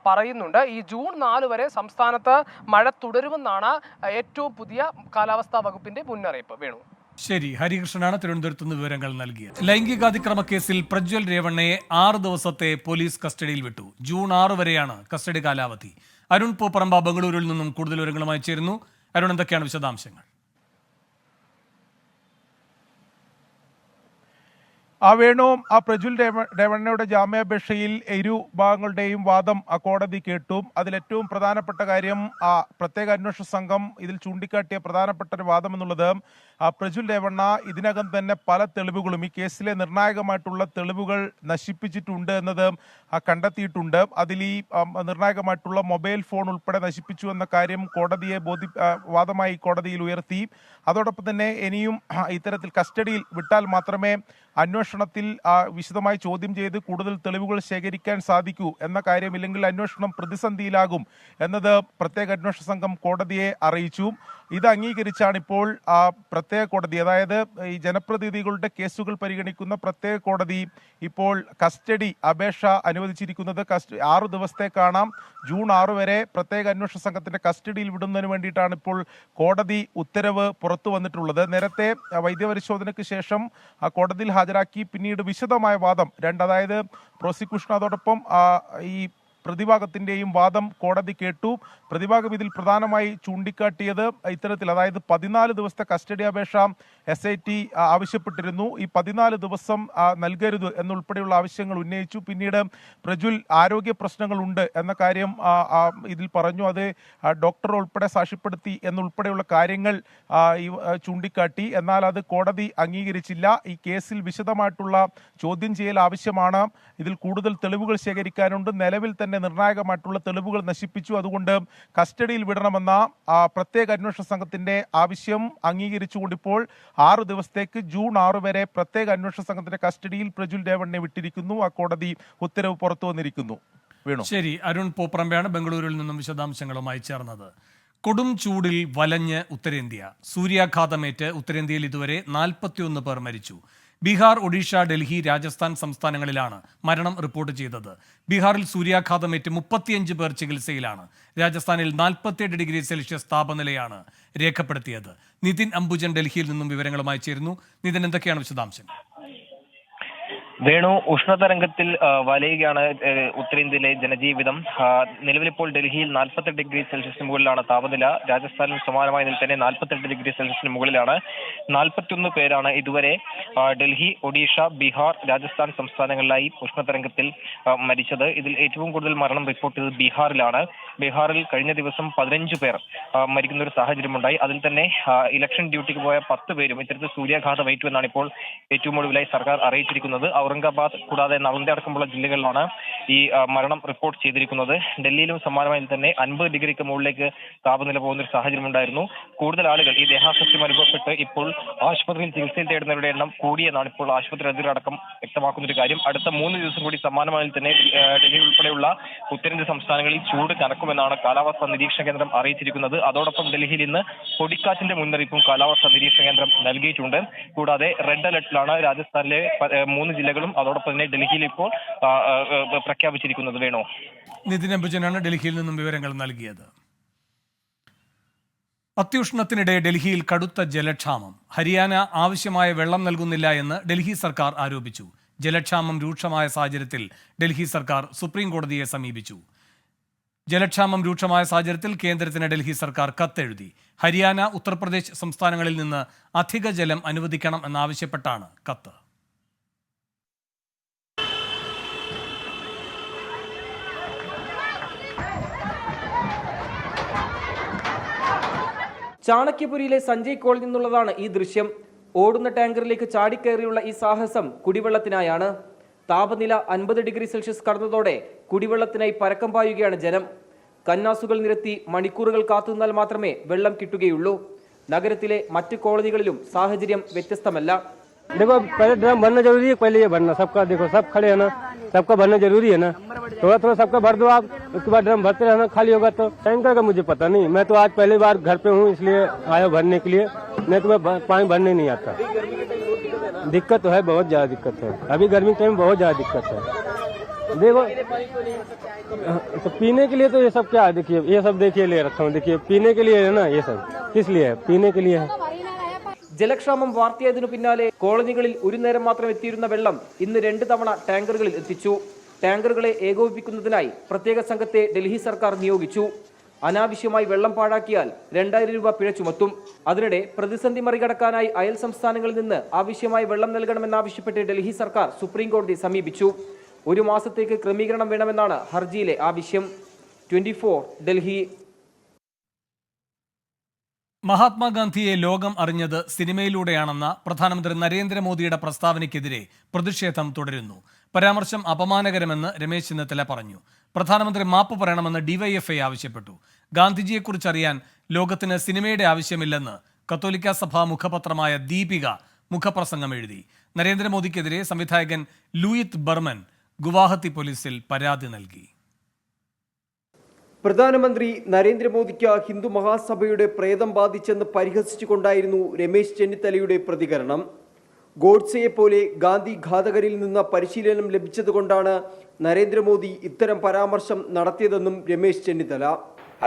പറയുന്നുണ്ട്. ഈ ജൂൺ 4 വരെ സംസ്ഥാനത്ത് മഴ തുടരുമെന്നാണ് ഏറ്റവും പുതിയ കാലാവസ്ഥാ വകുപ്പിന്റെ മുന്നറിയിപ്പ്. വേണു, ശരി. ഹരികൃഷ്ണനാണ് തിരുവനന്തപുരത്ത് നിന്ന് വിവരങ്ങൾ നൽകിയത്. ലൈംഗികാതിക്രമ കേസിൽ പ്രജ്വൽ രേവണ്ണയെ 6 ദിവസത്തെ പോലീസ് കസ്റ്റഡിയിൽ വിട്ടു. ജൂൺ 6 വരെയാണ് കസ്റ്റഡി കാലാവധി. അരുൺ പൂപ്പറമ്പ ബംഗളൂരുവിൽ നിന്നും കൂടുതൽ വിവരങ്ങളുമായി ചേരുന്നു. അരുൺ, എന്തൊക്കെയാണ് വിശദാംശങ്ങൾ? വേണു, പ്രജ്വൽ രേവണ്ണയുടെ ജാമ്യാപേക്ഷയിൽ ഇരു ഭാഗങ്ങളുടെയും വാദം കോടതി കേട്ടു. അതിലേറ്റവും പ്രധാനപ്പെട്ട കാര്യം, പ്രത്യേക അന്വേഷണ സംഘം ഇതിൽ ചൂണ്ടിക്കാട്ടിയ പ്രധാനപ്പെട്ട ഒരു വാദം എന്നുള്ളത്, പ്രജ്വൽ രേവണ്ണ ഇതിനകം തന്നെ പല തെളിവുകളും, ഈ കേസിലെ നിർണായകമായിട്ടുള്ള തെളിവുകൾ നശിപ്പിച്ചിട്ടുണ്ട് എന്നത് കണ്ടെത്തിയിട്ടുണ്ട്. അതിൽ ഈ നിർണായകമായിട്ടുള്ള മൊബൈൽ ഫോൺ ഉൾപ്പെടെ നശിപ്പിച്ചു എന്ന കാര്യം വാദമായി കോടതിയിൽ ഉയർത്തി. അതോടൊപ്പം തന്നെ ഇനിയും ഇത്തരത്തിൽ കസ്റ്റഡിയിൽ വിട്ടാൽ മാത്രമേ അന്വേഷണത്തിൽ വിശദമായി ചോദ്യം ചെയ്ത് കൂടുതൽ തെളിവുകൾ ശേഖരിക്കാൻ സാധിക്കൂ എന്ന കാര്യം, ഇല്ലെങ്കിൽ അന്വേഷണം പ്രതിസന്ധിയിലാകും എന്നത് പ്രത്യേക അന്വേഷണ സംഘം കോടതിയെ അറിയിച്ചു. ഇത് അംഗീകരിച്ചാണ് ഇപ്പോൾ പ്രത്യേക കോടതി, അതായത് ഈ ജനപ്രതിനിധികളുടെ കേസുകൾ പരിഗണിക്കുന്ന പ്രത്യേക കോടതി ഇപ്പോൾ കസ്റ്റഡി അപേക്ഷ അനുവദിച്ചിരിക്കുന്നത്. 6 ദിവസത്തേക്കാണ്. ജൂൺ 6 വരെ പ്രത്യേക അന്വേഷണ സംഘത്തിന്റെ കസ്റ്റഡിയിൽ വിടുന്നതിന് വേണ്ടിയിട്ടാണ് ഇപ്പോൾ കോടതി ഉത്തരവ് പുറത്തു വന്നിട്ടുള്ളത്. നേരത്തെ വൈദ്യപരിശോധനയ്ക്ക് ശേഷം കോടതിയിൽ ഹാജരാക്കി പിന്നീട് വിശദമായ വാദം അതായത് പ്രോസിക്യൂഷൻ അതോടൊപ്പം ഈ പ്രതിഭാഗത്തിൻ്റെയും വാദം കോടതി കേട്ടു. പ്രതിഭാഗം ഇതിൽ പ്രധാനമായി ചൂണ്ടിക്കാട്ടിയത് ഇത്തരത്തിൽ, അതായത് 14 ദിവസത്തെ കസ്റ്റഡി അപേക്ഷ SIT ആവശ്യപ്പെട്ടിരുന്നു. ഈ 14 ദിവസം നൽകരുത് എന്നുൾപ്പെടെയുള്ള ആവശ്യങ്ങൾ ഉന്നയിച്ചു. പിന്നീട് പ്രജുൽ ആരോഗ്യ പ്രശ്നങ്ങളുണ്ട് എന്ന കാര്യം ഇതിൽ പറഞ്ഞു. അത് ഡോക്ടർ ഉൾപ്പെടെ സാക്ഷ്യപ്പെടുത്തി എന്നുൾപ്പെടെയുള്ള കാര്യങ്ങൾ ചൂണ്ടിക്കാട്ടി. എന്നാൽ അത് കോടതി അംഗീകരിച്ചില്ല. ഈ കേസിൽ വിശദമായിട്ടുള്ള ചോദ്യം ചെയ്യൽ ആവശ്യമാണ്. ഇതിൽ കൂടുതൽ തെളിവുകൾ ശേഖരിക്കാനുണ്ട്. നിലവിൽ തന്നെ നിർണായകമായിട്ടുള്ള തെളിവുകൾ നശിപ്പിച്ചു. അതുകൊണ്ട് കസ്റ്റഡിയിൽ വിടണമെന്ന പ്രത്യേക അന്വേഷണ സംഘത്തിന്റെ ആവശ്യം അംഗീകരിച്ചുകൊണ്ടിപ്പോൾ 6 ദിവസത്തേക്ക് ജൂൺ 6 വരെ പ്രത്യേക അന്വേഷണ സംഘത്തിന്റെ കസ്റ്റഡിയിൽ പ്രജുൽ രേവണ്ണനെ വിട്ടിരിക്കുന്നു. ആ കോടതി ഉത്തരവ് പുറത്തു വന്നിരിക്കുന്നു. ശരി, അരുൺ പോപ്രമ്പയാണ് ബംഗളൂരുവിൽ നിന്നും വിശദാംശങ്ങളുമായി ചേർന്നത്. കൊടും ചൂടിൽ വലഞ്ഞ് ഉത്തരേന്ത്യ. സൂര്യാഘാതമേറ്റ് ഉത്തരേന്ത്യയിൽ ഇതുവരെ 41 പേർ മരിച്ചു. ബീഹാർ, ഒഡീഷ, ഡൽഹി, രാജസ്ഥാൻ സംസ്ഥാനങ്ങളിലാണ് മരണം റിപ്പോർട്ട് ചെയ്തത്. ബീഹാറിൽ സൂര്യാഘാതമേറ്റ് 35 പേർ ചികിത്സയിലാണ്. രാജസ്ഥാനിൽ 47 ഡിഗ്രി സെൽഷ്യസ് താപനിലയാണ് രേഖപ്പെടുത്തിയത്. നിതിൻ അംബുജൻ ഡൽഹിയിൽ നിന്നും വിവരങ്ങളുമായി ചേരുന്നു. നിതിൻ, എന്തൊക്കെയാണ് വിശദാംശങ്ങൾ? വേണു, ഉഷ്ണതരംഗത്തിൽ വലയുകയാണ് ഉത്തരേന്ത്യയിലെ ജനജീവിതം. നിലവിലിപ്പോൾ ഡൽഹിയിൽ 48 ഡിഗ്രി സെൽഷ്യസിന് മുകളിലാണ് താപനില. രാജസ്ഥാനിൽ സമാനമായ നില തന്നെ 48 ഡിഗ്രി സെൽഷ്യസിന് മുകളിലാണ്. 41 പേരാണ് ഇതുവരെ ഡൽഹി, ഒഡീഷ, ബീഹാർ, രാജസ്ഥാൻ സംസ്ഥാനങ്ങളിലായി ഉഷ്ണതരംഗത്തിൽ മരിച്ചത്. ഇതിൽ ഏറ്റവും കൂടുതൽ മരണം റിപ്പോർട്ട് ചെയ്തത് ബീഹാറിലാണ്. ബീഹാറിൽ കഴിഞ്ഞ ദിവസം 15 പേർ മരിക്കുന്ന ഒരു സാഹചര്യമുണ്ടായി. അതിൽ തന്നെ ഇലക്ഷൻ ഡ്യൂട്ടിക്ക് പോയ 10 പേരും ഇത്തരത്തിൽ സൂര്യാഘാതം ഏറ്റു എന്നാണ് ഇപ്പോൾ ഏറ്റവും ഒടുവിലായി സർക്കാർ അറിയിച്ചിരിക്കുന്നത്. ഔറംഗാബാദ് കൂടാതെ നളന്ദ അടക്കമുള്ള ജില്ലകളിലാണ് ഈ മരണം റിപ്പോർട്ട് ചെയ്തിരിക്കുന്നത്. ഡൽഹിയിലും സമാനമായി തന്നെ 50 ഡിഗ്രിക്ക് മുകളിലേക്ക് താപനില പോകുന്ന ഒരു സാഹചര്യം ഉണ്ടായിരുന്നു. കൂടുതൽ ആളുകൾ ഈ ദേഹാസ്വസ്ഥ്യം അനുഭവപ്പെട്ട് ഇപ്പോൾ ആശുപത്രിയിൽ ചികിത്സയിൽ തേടുന്നവരുടെ എണ്ണം കൂടിയെന്നാണ് ഇപ്പോൾ ആശുപത്രി അധികൃതരടക്കം വ്യക്തമാക്കുന്ന ഒരു കാര്യം. അടുത്ത 3 ദിവസം കൂടി സമാനമായി തന്നെ ഡൽഹി ഉൾപ്പെടെയുള്ള ഉത്തരേന്ത്യ സംസ്ഥാനങ്ങളിൽ ചൂട് കനക്കുമെന്നാണ് കാലാവസ്ഥാ നിരീക്ഷണ കേന്ദ്രം അറിയിച്ചിരിക്കുന്നത്. അതോടൊപ്പം ഡൽഹിയിൽ ഇന്ന് പൊടിക്കാറ്റിന്റെ മുന്നറിയിപ്പും കാലാവസ്ഥാ നിരീക്ഷണ കേന്ദ്രം നൽകിയിട്ടുണ്ട്. കൂടാതെ റെഡ് അലർട്ടിലാണ് രാജസ്ഥാനിലെ 3 ജില്ലകളും അതോടൊപ്പം തന്നെ ഡൽഹിയിൽ ഇപ്പോൾ പ്രഖ്യാപിച്ചിരിക്കുന്നത്. വേണോ, നിതിൻ അംബുജനാണ് ഡൽഹിയിൽ നിന്നും വിവരങ്ങൾ നൽകിയത്. അത്യുഷ്ണത്തിനിടെ ഡൽഹിയിൽ കടുത്ത ജലക്ഷാമം. ഹരിയാന ആവശ്യമായ വെള്ളം നൽകുന്നില്ല എന്ന് ഡൽഹി സർക്കാർ ആരോപിച്ചു. ജലക്ഷാമം രൂക്ഷമായ സാഹചര്യത്തിൽ ഡൽഹി സർക്കാർ സുപ്രീം കോടതിയെ സമീപിച്ചു. ജലക്ഷാമം രൂക്ഷമായ സാഹചര്യത്തിൽ കേന്ദ്രത്തിന് ഡൽഹി സർക്കാർ കത്തെഴുതി. ഹരിയാന, ഉത്തർപ്രദേശ് സംസ്ഥാനങ്ങളിൽ നിന്ന് അധിക ജലം അനുവദിക്കണം എന്നാവശ്യപ്പെട്ടാണ് കത്ത്. ചാണക്യപുരിയിലെ സഞ്ജയ് കോളിൽ നിന്നുള്ളതാണ് ഈ ദൃശ്യം. ഓടുന്ന ടാങ്കറിലേക്ക് ചാടിക്കയറിയുള്ള ഈ സാഹസം കുടിവെള്ളത്തിനായാണ്. താപനില 50 ഡിഗ്രി സെൽഷ്യസ് കടന്നതോടെ കുടിവെള്ളത്തിനായി പരക്കം പായുകയാണ് ജനം. കന്നാസുകൾ നിരത്തി മണിക്കൂറുകൾ കാത്തുനിന്നാൽ മാത്രമേ വെള്ളം കിട്ടുകയുള്ളൂ. നഗരത്തിലെ മറ്റ് കോളനികളിലും സാഹചര്യം വ്യത്യസ്തമല്ല. देखो पहले ड्रम भरना जरूरी है, पहले ये भरना सबका, देखो सब खड़े है ना, सबका भरना जरूरी है ना, थोड़ा थोड़ा सबका भर दो आप, उसके बाद ड्रम भरते रहना, खाली होगा तो। टैंकर का मुझे पता नहीं, मैं तो आज पहली बार घर पे हूँ इसलिए आया भरने के लिए, नहीं तो मैं पानी भरने नहीं आता। दिक्कत तो है, बहुत ज्यादा दिक्कत है, अभी गर्मी टाइम बहुत ज्यादा दिक्कत है। देखो तो पीने के लिए तो ये सब क्या है, देखिए ये सब देखिए ले रखा हूँ, देखिए पीने के लिए है ना, ये सब किस लिए है, पीने के लिए है। ജലക്ഷാമം വാർത്തയതിനു പിന്നാലെ കോളനികളിൽ ഒരു നേരം മാത്രം എത്തിയിരുന്ന വെള്ളം ഇന്ന് 2 തവണ ടാങ്കറുകളിൽ എത്തിച്ചു. ടാങ്കറുകളെ ഏകോപിപ്പിക്കുന്നതിനായി പ്രത്യേക സംഘത്തെ ഡൽഹി സർക്കാർ നിയോഗിച്ചു. അനാവശ്യമായി വെള്ളം പാഴാക്കിയാൽ 2000 രൂപ പിഴ ചുമത്തും. അതിനിടെ പ്രതിസന്ധി മറികടക്കാനായി അയൽ സംസ്ഥാനങ്ങളിൽ നിന്ന് ആവശ്യമായി വെള്ളം നൽകണമെന്നാവശ്യപ്പെട്ട് ഡൽഹി സർക്കാർ സുപ്രീം കോടതിയെ സമീപിച്ചു. 1 മാസത്തേക്ക് ക്രമീകരണം വേണമെന്നാണ് ഹർജിയിലെ ആവശ്യം. 24 ഡൽഹി. മഹാത്മാഗാന്ധിയെ ലോകം അറിഞ്ഞത് സിനിമയിലൂടെയാണെന്ന പ്രധാനമന്ത്രി നരേന്ദ്രമോദിയുടെ പ്രസ്താവനയ്ക്കെതിരെ പ്രതിഷേധം തുടരുന്നു. പരാമർശം അപമാനകരമെന്ന് രമേശ് ചെന്നിത്തല പറഞ്ഞു. പ്രധാനമന്ത്രി മാപ്പ് പറയണമെന്ന് ഡിവൈഎഫ്ഐ ആവശ്യപ്പെട്ടു. ഗാന്ധിജിയെക്കുറിച്ചറിയാൻ ലോകത്തിന് സിനിമയുടെ ആവശ്യമില്ലെന്ന് കത്തോലിക്ക സഭാ മുഖപത്രമായ ദീപിക മുഖപ്രസംഗം എഴുതി. നരേന്ദ്രമോദിക്കെതിരെ സംവിധായകൻ ലൂയിത് ബർമൻ ഗുവാഹത്തി പോലീസിൽ പരാതി നൽകി. പ്രധാനമന്ത്രി നരേന്ദ്രമോദിക്ക് ഹിന്ദു മഹാസഭയുടെ പ്രേതം ബാധിച്ചെന്ന് പരിഹസിച്ചുകൊണ്ടായിരുന്നു രമേശ് ചെന്നിത്തലയുടെ പ്രതികരണം. ഗോഡ്സെയെ പോലെ ഗാന്ധി ഘാതകരിൽ നിന്ന് പരിശീലനം ലഭിച്ചതുകൊണ്ടാണ് നരേന്ദ്രമോദി ഇത്തരം പരാമർശം നടത്തിയതെന്നും രമേശ് ചെന്നിത്തല.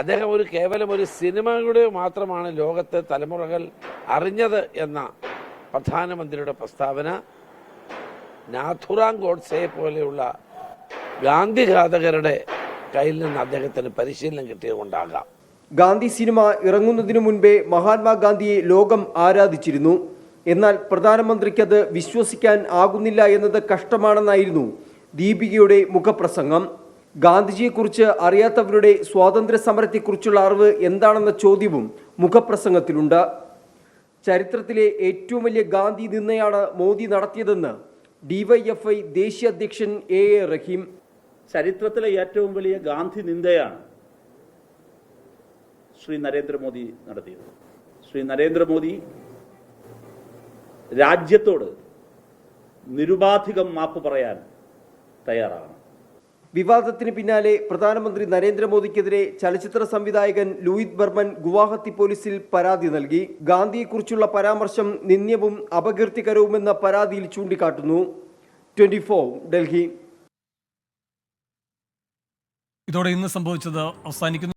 അദ്ദേഹം കേവലം ഒരു സിനിമയുടെ മാത്രമാണ് ലോകത്തെ തലമുറകൾ അറിഞ്ഞത് എന്ന പ്രധാനമന്ത്രിയുടെ പ്രസ്താവന നാഥുറാം ഗോഡ്സെയെ പോലെയുള്ള ഗാന്ധി ഘാതകരുടെ കയ്യിൽ നിന്ന് അദ്ദേഹത്തിന് പരിശീലനം കിട്ടിയതുകൊണ്ടാകാം. ഗാന്ധി സിനിമ ഇറങ്ങുന്നതിനു മുൻപേ മഹാത്മാഗാന്ധിയെ ലോകം ആരാധിച്ചിരുന്നു. എന്നാൽ പ്രധാനമന്ത്രിക്കത് വിശ്വസിക്കാൻ ആകുന്നില്ല എന്നത് കഷ്ടമാണെന്നായിരുന്നു ദീപികയുടെ മുഖപ്രസംഗം. ഗാന്ധിജിയെക്കുറിച്ച് അറിയാത്തവരുടെ സ്വാതന്ത്ര്യ സമരത്തെക്കുറിച്ചുള്ള അറിവ് എന്താണെന്ന ചോദ്യവും മുഖപ്രസംഗത്തിലുണ്ട്. ചരിത്രത്തിലെ ഏറ്റവും വലിയ ഗാന്ധി നിന്ദയാണ് മോദി നടത്തിയതെന്ന് ഡിവൈഎഫ്ഐ ദേശീയ അധ്യക്ഷൻ എ റഹീം. ചരിത്രത്തിലെ ഏറ്റവും വലിയ ഗാന്ധി നിന്ദയാണ് ശ്രീ നരേന്ദ്രമോദി നടത്തിയത്. ശ്രീ നരേന്ദ്രമോദി രാജ്യത്തോട് നിരുപാധികം മാപ്പ് പറയാൻ തയ്യാറാണ്. വിവാദത്തിന് പിന്നാലെ പ്രധാനമന്ത്രി നരേന്ദ്രമോദിക്കെതിരെ ചലച്ചിത്ര സംവിധായകൻ ലൂയിത് ബർമൻ ഗുവാഹത്തി പോലീസിൽ പരാതി നൽകി. ഗാന്ധിയെക്കുറിച്ചുള്ള പരാമർശം നിന്ദ്യവും അപകീർത്തികരവുമെന്ന പരാതിയിൽ ചൂണ്ടിക്കാട്ടുന്നു. 24 ഡൽഹി. ഇതോടെ ഇന്ന് സംഭവിച്ചത് അവസാനിക്കുന്നു.